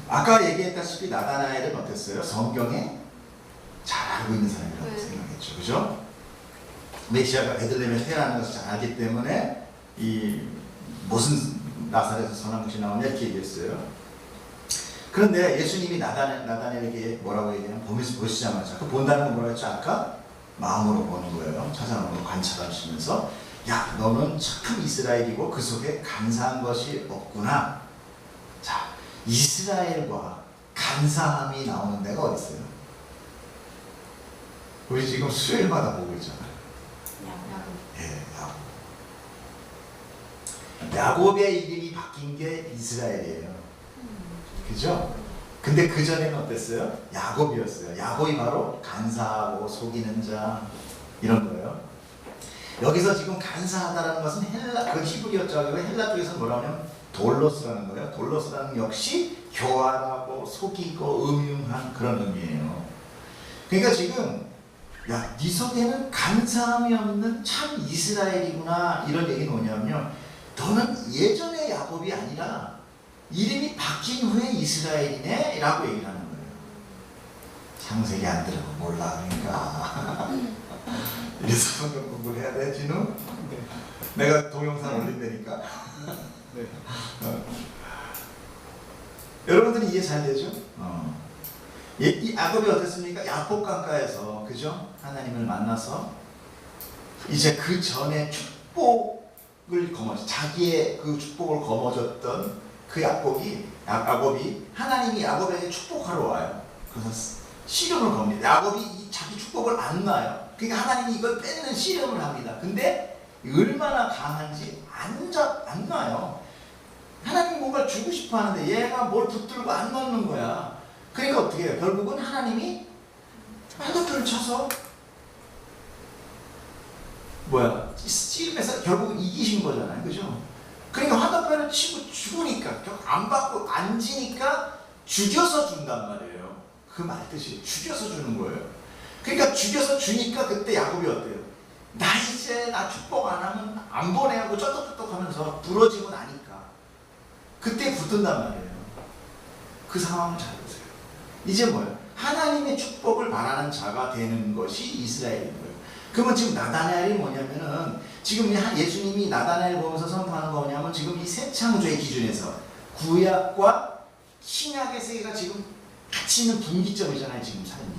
아까 얘기했다시피 나다나엘은 어땠어요? 성경에 잘 알고 있는 사람이라고 생각했죠. 그죠? 메시아가 베들레헴에 태어나는 것을 잘 알기 때문에 이 무슨 나사렛에서 선한 것이 나오냐 이렇게 얘기했어요. 그런데 예수님이 나다나엘에게 뭐라고 얘기하냐면 보시자마자, 그 본다는 건 뭐라고 했죠? 아까 마음으로 보는 거예요. 찾아보고 관찰하시면서 야 너는 참 이스라엘이고 그 속에 간사한 것이 없구나. 자, 이스라엘과 간사함이 나오는 데가 어디 있어요? 우리 지금 수요일마다 보고 있잖아요. 야곱의 이름이 바뀐 게 이스라엘이에요. 그죠? 근데 그 전에는 어땠어요? 야곱이었어요. 야곱이 바로 간사하고 속이는 자 이런 거예요. 여기서 지금 간사하다라는 것은 헬라, 그 히브리어죠. 헬라 쪽에서 뭐라고 하냐면 돌로스라는 거예요. 돌로스라는 역시 교활하고 속이고 음흉한 그런 의미예요. 그러니까 지금 야, 네 속에는 간사함이 없는 참 이스라엘이구나 이런 얘기는 뭐냐면요, 너는 예전의 야곱이 아니라 이름이 바뀐 후에 이스라엘이네 라고 얘기를 하는 거예요. 창세기 안 들어도 몰라 그러니까 이래서 성경 공부를 해야 돼 진우? 내가 동영상 올린다니까. 여러분들이 이해 잘 되죠? 이 야곱이 어땠습니까? 야복 강가에서 그죠? 하나님을 만나서 이제 그 전에 축복을 자기의 그 축복을 거머쥐었던 그 야곱이 하나님이 야곱에게 축복하러 와요. 그래서 씨름을 겁니다. 야곱이 자기 축복을 안 놔요. 그러니까 하나님이 이걸 뺏는 씨름을 합니다. 근데 얼마나 강한지 안 놔요. 하나님이 뭔가 주고 싶어 하는데 얘가 뭘 붙들고 안 넣는 거야. 그러니까 어떻게 해요? 결국은 하나님이 헤드를 쳐서 씨름해서 결국 이기신 거잖아요. 그죠? 그러니까 화살표를 치고 죽으니까 결국 안 받고 안 지니까 죽여서 준단 말이에요. 그 말 뜻이 죽여서 주는 거예요. 그러니까 죽여서 주니까 그때 야곱이 어때요? 나 이제 나 축복 안 하면 안 보내 하고 쩌떡쩌떡 하면서 부러지고 나니까 그때 붙든단 말이에요. 그 상황을 잘 보세요. 이제 뭐예요? 하나님의 축복을 바라는 자가 되는 것이 이스라엘인 거예요. 그러면 지금 나다나엘이 뭐냐면은 지금 예수님이 나다나엘 보면서 선포하는 거 뭐냐면 지금 이 새 창조의 기준에서 구약과 신약의 세계가 지금 같이 있는 분기점이잖아요. 지금 삶이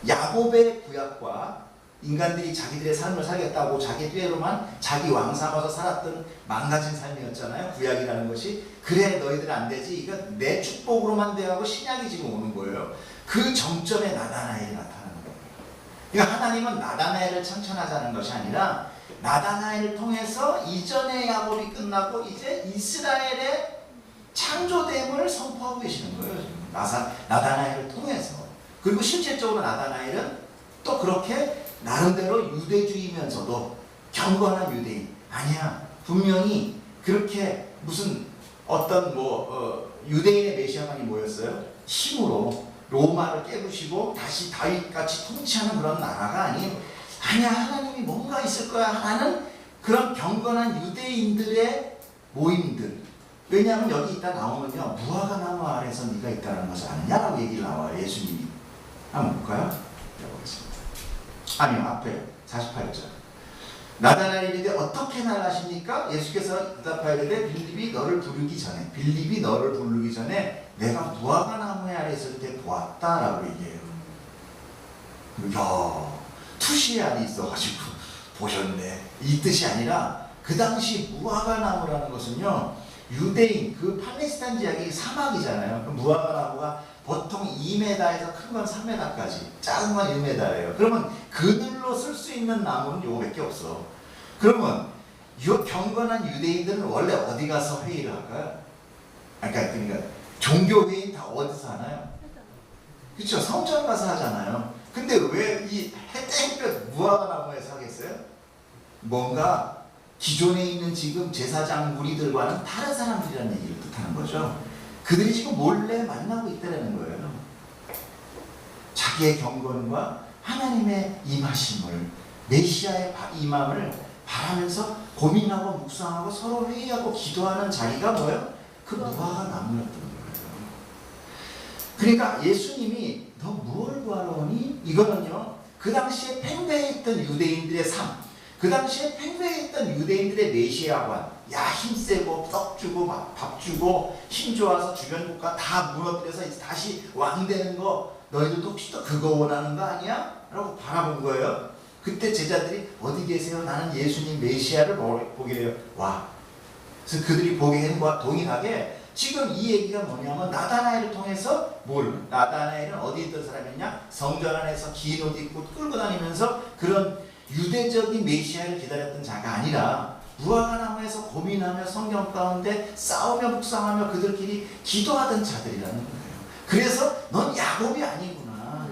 야곱의 구약과 인간들이 자기들의 삶을 살겠다고 자기 뜻대로만 자기 왕 삼아서 살았던 망가진 삶이었잖아요. 구약이라는 것이. 그래 너희들 안 되지. 이거 내 축복으로만 돼 하고 신약이 지금 오는 거예요. 그 정점에 나다나엘이 나타나는 거예요. 그러니까 하나님은 나다나엘을 칭찬하자는 것이 아니라 나다나엘을 통해서 이전의 야곱이 끝나고 이제 이스라엘의 창조됨을 선포하고 계시는 거예요. 지금. 나다나엘을 통해서. 그리고 실질적으로 나다나엘은 또 그렇게 나름대로 유대주의면서도 경건한 유대인 아니야. 분명히 그렇게 무슨 어떤 유대인의 메시아만이 뭐였어요? 힘으로 로마를 깨부시고 다시 다윗같이 통치하는 그런 나라가 아니야. 하나님이 뭔가 있을 거야 하는 그런 경건한 유대인들의 모임들. 왜냐하면 여기 있다 나오면요, 무화과 나무 아래서 네가 있다는 것을 아느냐라고 얘기를 나와요. 예수님이. 한번 볼까요? 보겠습니다. 아니요, 앞에 48절. 나다나엘이 이르되 어떻게 날 아십니까? 예수께서 대답하여되 빌립이 너를 부르기 전에 내가 무화과 나무에 아래 있을 때 보았다라고 얘기해요. 야, 투시에 안에 있어가지고 보셨네. 이 뜻이 아니라 그 당시 무화과 나무라는 것은요, 유대인 그 팔레스타인 지역이 사막이잖아요. 그 무화과 나무가 보통 2m에서 큰 건 3m까지, 작은 건 1m예요. 그러면 그늘로 쓸 수 있는 나무는 요거밖에 없어. 그러면 이 경건한 유대인들은 원래 어디 가서 회의를 할까요? 그러니까 종교 회의 다 어디서 하나요? 그렇죠. 성전 가서 하잖아요. 근데 왜 이 햇볕 무화과 나무에서 하겠어요? 뭔가 기존에 있는 지금 제사장 무리들과는 다른 사람들이라는 얘기를 뜻하는 거죠. 그들이 지금 몰래 만나고 있다는 거예요. 자기의 경건과 하나님의 임하심을, 메시아의 임함을 바라면서 고민하고 묵상하고 서로 회의하고 기도하는 자리가 뭐예요? 그 무화과 나무였던 거예요. 그러니까 예수님이 너 뭘 구하러 오니? 이거는요, 그 당시에 팽배했던 유대인들의 삶, 그 당시에 팽배했던 유대인들의 메시아관, 야 힘세고 떡 주고 밥 주고 힘 좋아서 주변 국가 다 무너뜨려서 다시 왕 되는 거 너희들도 혹시 또 그거 원하는 거 아니야? 라고 바라본 거예요. 그때 제자들이 어디 계세요? 나는 예수님 메시아를 보기로 와. 그래서 그들이 보기에는 동일하게 지금 이 얘기가 뭐냐면 나다나엘을 통해서 나다나엘은 어디 있던 사람이냐? 성전 안에서 긴 옷 입고 끌고 다니면서 그런 유대적인 메시아를 기다렸던 자가 아니라 무화과 나무에서 고민하며 성경 가운데 싸우며 묵상하며 그들끼리 기도하던 자들이라는 거예요. 그래서 넌 야곱이 아니구나.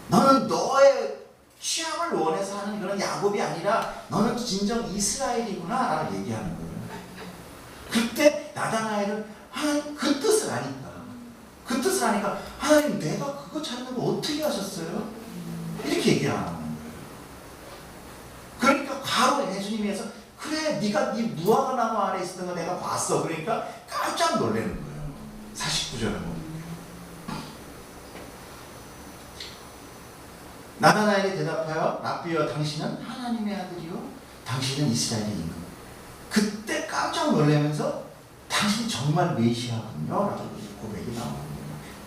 너는 너의 취함을 원해서 하는 그런 야곱이 아니라 너는 진정 이스라엘이구나 라고 얘기하는 거예요. 그때 나다나엘은 하나님 그 뜻을 아니까 하나님 내가 그거 찾는 거 어떻게 하셨어요? 이렇게 얘기하는 거예요. 그러니까 바로 예수님이 해서 그래 네가 네 무화과 나무 아래 있었던 거 내가 봤어. 그러니까 깜짝 놀라는 거예요. 49절을 보면 나다나엘이 대답하여 랍비여 당신은 하나님의 아들이요 당신은 이스라엘의 임금. 그때 깜짝 놀라면서 당신이 정말 메시아군요 라고 고백이 나오는 거예요.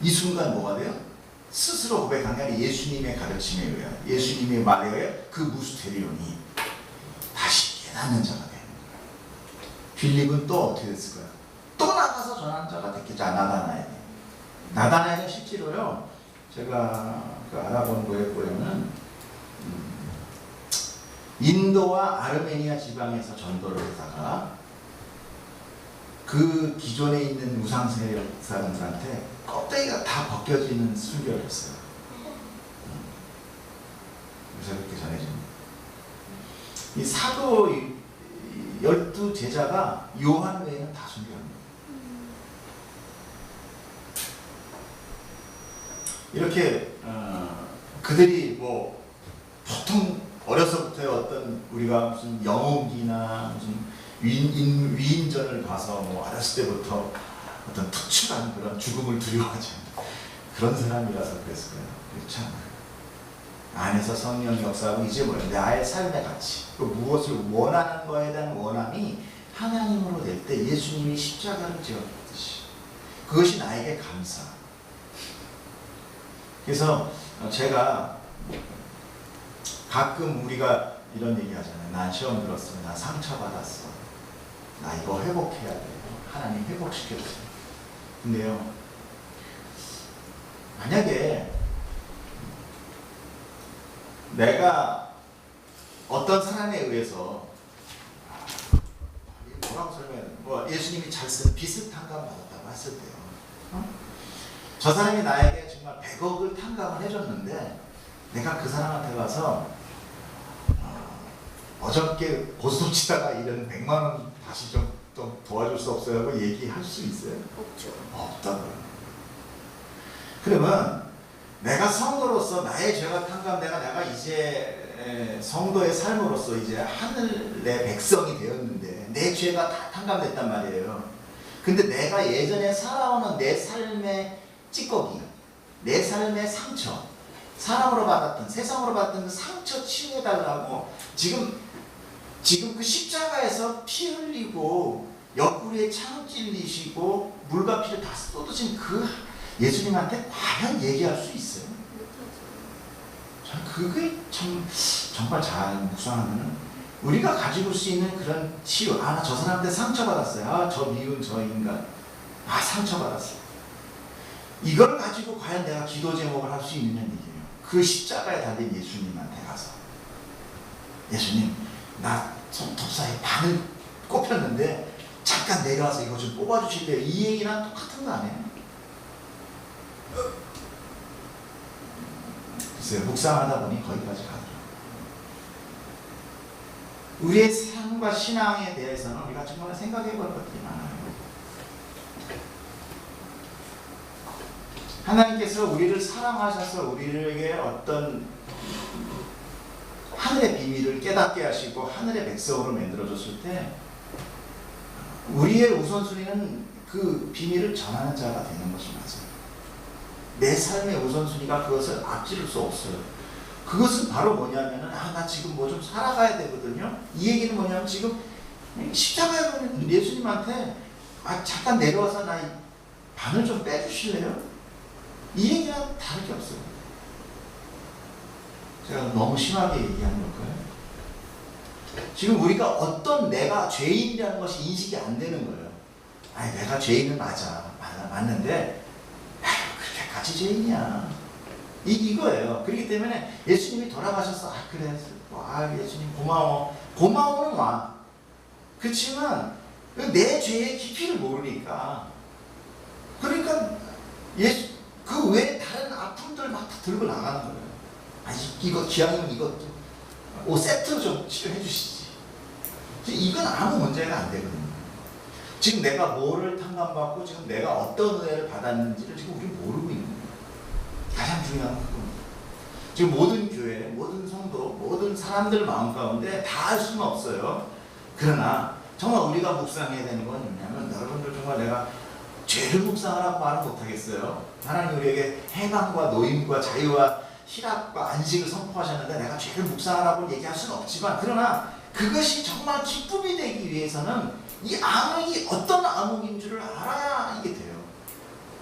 이 순간 뭐가 돼요? 스스로 고백한 게 아니라 예수님의 가르침에 의해 예수님의 말에 의해 그 무스테리온이 다시 깨닫는 자가 되는 거예요. 빌립은 또 어떻게 됐을까요? 또 나가서 전하는 자가 됐겠죠. 나다나엘은 실제로요, 제가 알아본 거에 보면은 인도와 아르메니아 지방에서 전도를 하다가 그 기존에 있는 우상세력 사람들한테 껍데기가 다 벗겨지는 순교를 했어요. 그래서 그렇게 전해집니다. 이 사도 12제자가 요한 외에는 다 순교합니다. 이렇게 그들이 뭐 보통 어려서부터의 어떤 우리가 무슨 영웅이나 무슨 위인전을 봐서 뭐 어렸을 때부터 어떤 특출한 그런 죽음을 두려워하지 않는 그런 사람이라서 그랬을 거예요. 그렇지 않아요. 안에서 성령 역사하고 이제 뭐예요? 나의 삶의 가치, 그 무엇을 원하는 거에 대한 원함이 하나님으로 될 때 예수님이 십자가를 지었듯이 그것이 나에게 감사. 그래서 제가 가끔 우리가 이런 얘기 하잖아요. 난 시험 들었어. 난 상처받았어. 나 이거 회복해야 돼. 하나님 회복시켜주세요. 근데요, 만약에 내가 어떤 사람에 의해서 뭐라고 설명해야 돼? 뭐 예수님이 잘 쓴 빚을 탕감받았다고 했을 때요. 저 사람이 나에게 정말 100억을 탕감을 해줬는데 내가 그 사람한테 가서 어저께 고스톱 치다가 이런 100만 원 다시 좀 도와줄 수 없어요? 하고 얘기할 수 있어요? 없죠. 없다고요. 그러면 내가 성도로서 나의 죄가 탕감되가 내가 이제 성도의 삶으로서 이제 하늘의 백성이 되었는데 내 죄가 다 탕감됐단 말이에요. 근데 내가 예전에 살아오는 내 삶의 찌꺼기, 내 삶의 상처, 사람으로 받았던, 세상으로 받았던 그 상처 치유해달라고 지금 그 십자가에서 피 흘리고 옆구리에 창 찔리시고 물과 피를 다 쏟으신 그 예수님한테 과연 얘기할 수 있어요? 참 그게 참 정말 잘 묵상하면 우리가 가지고 수 있는 그런 치유. 나 저 사람한테 상처받았어요. 저 미운 저 인간. 상처받았어요. 이걸 가지고 과연 내가 기도 제목을 할 수 있느냐는 얘기예요. 그 십자가에 달린 예수님한테 가서 예수님, 나 손톱 사이에 바늘 꼽혔는데 잠깐 내려와서 이거 좀 뽑아주실래요? 이 얘기랑 똑같은 거 아니에요? 글쎄요, 묵상하다 보니 거기까지 가더라고요. 우리의 삶과 신앙에 대해서는 우리가 정말 생각해 볼 것들이 많아요. 하나님께서 우리를 사랑하셔서 우리에게 어떤 하늘의 비밀을 깨닫게 하시고 하늘의 백성으로 만들어줬을 때 우리의 우선순위는 그 비밀을 전하는 자가 되는 것이 맞아요. 내 삶의 우선순위가 그것을 앞지를 수 없어요. 그것은 바로 뭐냐면은 나 지금 뭐 좀 살아가야 되거든요. 이 얘기는 뭐냐면 지금 십자가에 걸린 예수님한테 잠깐 내려와서 나 바늘 좀 빼주실래요? 이 얘기랑 다를 게 없어요. 제가 너무 심하게 얘기하는 걸까요? 지금 우리가 어떤 내가 죄인이라는 것이 인식이 안 되는 거예요. 내가 죄인은 맞는데 그렇게까지 죄인이야. 이거예요. 그렇기 때문에 예수님이 돌아가셔서 그래, 예수님 고마워. 고마워는 와. 그렇지만 내 죄의 깊이를 모르니까 그러니까 그 외에 다른 아픔들 막 다 들고 나가는 거예요. 이거 기왕이면 이것도 5세트 좀 치료해 주시지. 이건 아무 문제가 안 되거든요. 지금 내가 뭐를 탕감받고 지금 내가 어떤 은혜를 받았는지를 지금 우리 모르고 있는 거예요. 가장 중요한 건 그겁니다. 지금 모든 교회, 모든 성도, 모든 사람들 마음 가운데 다 알 수는 없어요. 그러나 정말 우리가 묵상해야 되는 건 뭐냐면 여러분들 정말 내가 죄를 묵상하라고 말은 못하겠어요. 하나님 우리에게 해방과 노임과 자유와 희락과 안식을 선포하셨는데 내가 죄를 묵상하라고 얘기할 수는 없지만 그러나 그것이 정말 기쁨이 되기 위해서는 이 암흑이 어떤 암흑인 줄을 알아야 이게 돼요.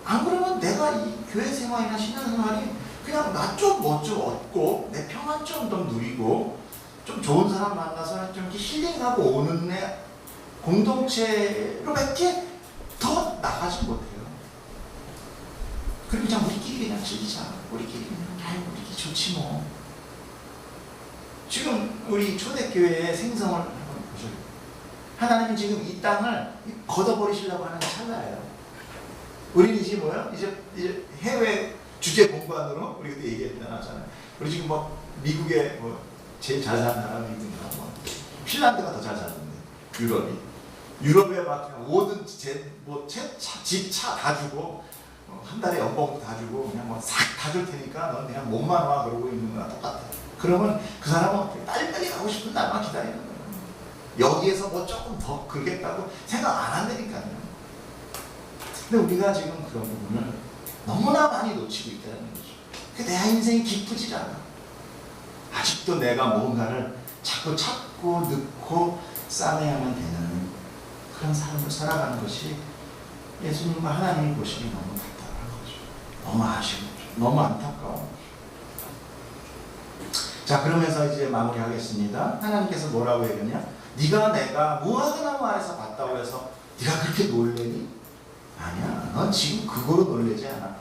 안 그러면 내가 이 교회 생활이나 신앙생활이 그냥 나 좀 뭐 좀 얻고 내 평안 좀 누리고 좀 좋은 사람 만나서 좀 이렇게 힐링하고 오는 내 공동체로밖에 더 나가지 못해요. 그럼 그냥 우리끼리 그냥 즐기자. 우리끼리 그냥 우리끼리 좋지 뭐. 지금 우리 초대교회의 생성을 한번 보셔요. 하나님은 지금 이 땅을 걷어버리시려고 하는 찰나예요. 우리는 이제 뭐야? 이제 해외 주재 공간으로 우리 그때 얘기했잖아요. 우리 지금 뭐 미국의 뭐 제일 잘 사는 나라 미국이나 뭐 핀란드가 더 잘 살던데. 유럽이. 유럽에 막 그냥 모든 집, 차 다 주고 한 달에 연봉도 다 주고 그냥 뭐 싹 다 줄 테니까 넌 그냥 몸만 와 그러고 있는 거랑 똑같아. 그러면 그 사람은 빨리빨리 가고 싶은 날만 기다리는 거예요. 여기에서 뭐 조금 더 그러겠다고 생각 안 한다니까요. 근데 우리가 지금 그런 부분을 너무나 많이 놓치고 있다는 거죠. 내 인생이 기쁘지 않아. 아직도 내가 뭔가를 자꾸 찾고 넣고 싸매야만 되는 그런 삶을 살아가는 것이 예수님과 하나님이 보시기 너무 답답한 거죠. 너무 아쉬운 거죠. 너무 안타까운 거죠. 자, 그러면서 이제 마무리하겠습니다. 하나님께서 뭐라고 얘기하냐? 네가 내가 무화과나무 아래서 봤다고 해서 네가 그렇게 놀래니? 아니야. 넌 지금 그거로 놀래지 않아.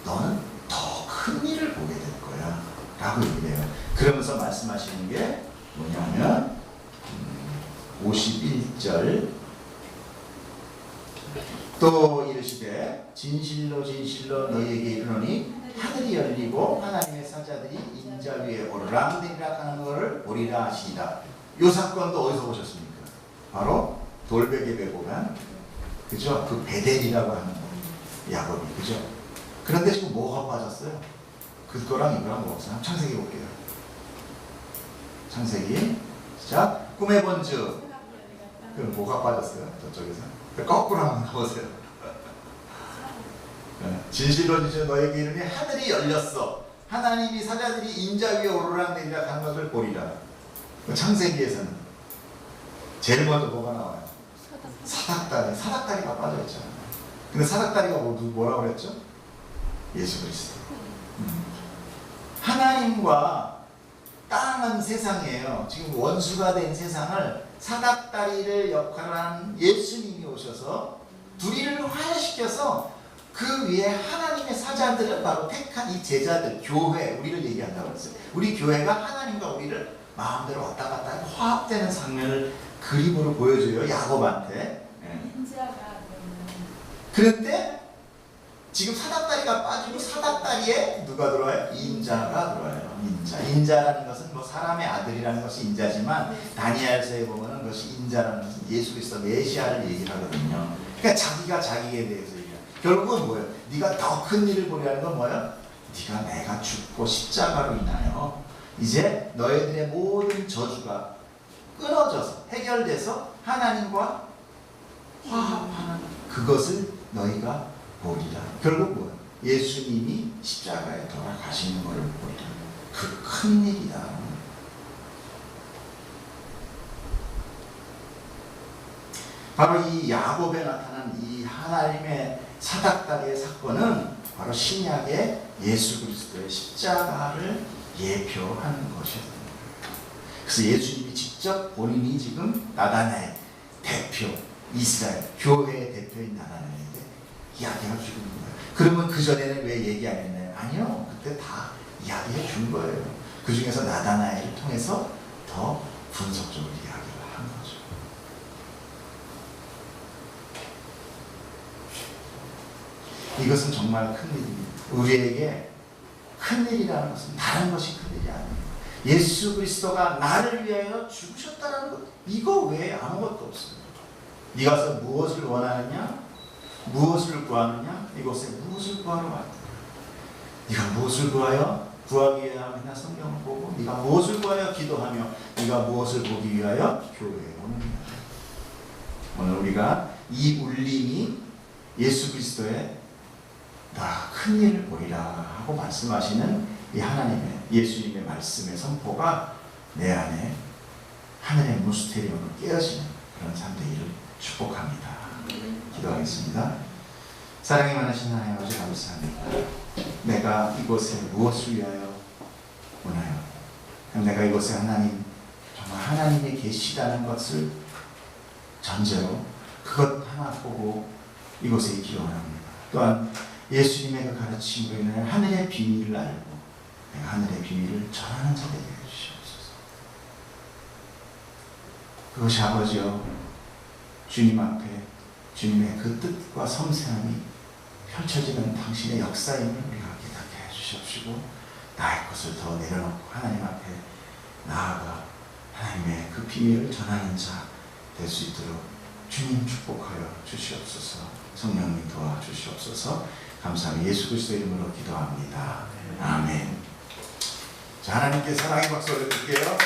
너는 더 큰 일을 보게 될 거야. 라고 얘기해요. 그러면서 말씀하시는 게 뭐냐면 51절 또 이르시되 진실로 진실로 너희에게 이르노니 하늘이 열리고 하나님의 사자들이 인자 위에 오르락내리락 하는 것을 보리라 하시니라. 이 사건도 어디서 보셨습니까? 바로 돌베개 메고 간 그죠? 그 베델이라고 하는 야곱이 그죠? 그런데 지금 뭐가 빠졌어요? 그거랑 이거랑 뭐가 없어요? 창세기 볼게요. 창세기 시작. 꿈의 번주 그럼 뭐가 빠졌어요? 저쪽에서 거꾸로 한번 가보세요. 진실로 진실로 너에게 이르니 하늘이 열렸어. 하나님이 사자들이 인자 위에 오르락내리락 하는 것을 보리라. 창세기에서는 제일 먼저 뭐가 나와요? 사닥다리가 빠져있잖아요. 근데 사닥다리가 뭐라고 그랬죠? 예수 그리스도. 하나님과 땅은 세상이에요. 지금 원수가 된 세상을 사닥다리를 역할을 하는 예수님이 오셔서 둘이를 화해시켜서 그 위에 하나님의 사자들은 바로 택한 이 제자들, 교회, 우리를 얘기한다고 했어요. 우리 교회가 하나님과 우리를 마음대로 왔다 갔다 하고 화합되는 장면을 그림으로 보여줘요. 야곱한테. 그런데 지금 사닥다리가 빠지고 사닥다리에 누가 들어와요? 인자가 들어와요. 인자라는 것은 뭐 사람의 아들이라는 것이 인자지만 다니엘서에 보면은 그것이 인자라는 것은 예수 그리스도 메시아를 얘기를 하거든요. 그러니까 자기가 자기에 대해서 얘기해요. 결국은 뭐예요? 네가 더 큰 일을 보려는 건 뭐예요? 네가 내가 죽고 십자가로 인하여 이제 너희들의 모든 저주가 끊어져서 해결돼서 하나님과 화합하는 그것을 너희가 보리라. 결국 뭐예요? 예수님이 십자가에 돌아가시는 것을 보리라. 그 큰 일이다. 바로 이 야곱에 나타난 이 하나님의 사닥다리의 사건은 바로 신약의 예수 그리스도의 십자가를 예표하는 것이었습니다. 그래서 예수님이 직접 본인이 지금 나다나엘 대표, 이스라엘 교회의 대표인 나다나엘에게 이야기해 주는 거예요. 그러면 그 전에는 왜 얘기 안 했나요? 아니요, 그때 다 이야기해 준 거예요. 그 중에서 나다나엘을 통해서 더 분석적으로 이야기를 한 거죠. 이것은 정말 큰일입니다. 우리에게 큰일이라는 것은 다른 것이 큰일이 아니에요. 예수 그리스도가 나를 위하여 죽으셨다는 것, 이거 외에 아무것도 없어요. 네가 무엇을 원하느냐? 무엇을 구하느냐? 이곳에 무엇을 구하러 왔다. 네가 무엇을 구하여? 구하기 위하여 맨날 성경을 보고 네가 무엇을 구하여 기도하며 네가 무엇을 보기 위하여 교회에 오느냐. 오늘 우리가 이 울림이 예수 그리스도의 나 큰 일을 보리라 하고 말씀하시는 이 하나님의 예수님의 말씀의 선포가 내 안에 하늘의 무스테리온으로 깨어지는 그런 삶 되기를 축복합니다. 기도하겠습니다. 사랑이 많으신 하나님 아버지 감사합니다. 내가 이곳에 무엇을 위하여 오나요? 내가 이곳에 하나님 정말 하나님이 계시다는 것을 전제로 그것 하나 보고 이곳에 있기를 원합니다. 또한 예수님의 그 가르침으로 인해 하늘의 비밀을 알고 내가 하늘의 비밀을 전하는 자 되게 해주시옵소서. 그것이 아버지여 주님 앞에 주님의 그 뜻과 섬세함이 펼쳐지는 당신의 역사임을 우리가 깨닫게 해주시옵시고 나의 것을 더 내려놓고 하나님 앞에 나아가 하나님의 그 비밀을 전하는 자 될 수 있도록 주님 축복하여 주시옵소서. 성령님 도와주시옵소서. 감사합니다. 예수 그리스도의 이름으로 기도합니다. 아멘. 자, 하나님께 사랑의 박수 올려드릴게요.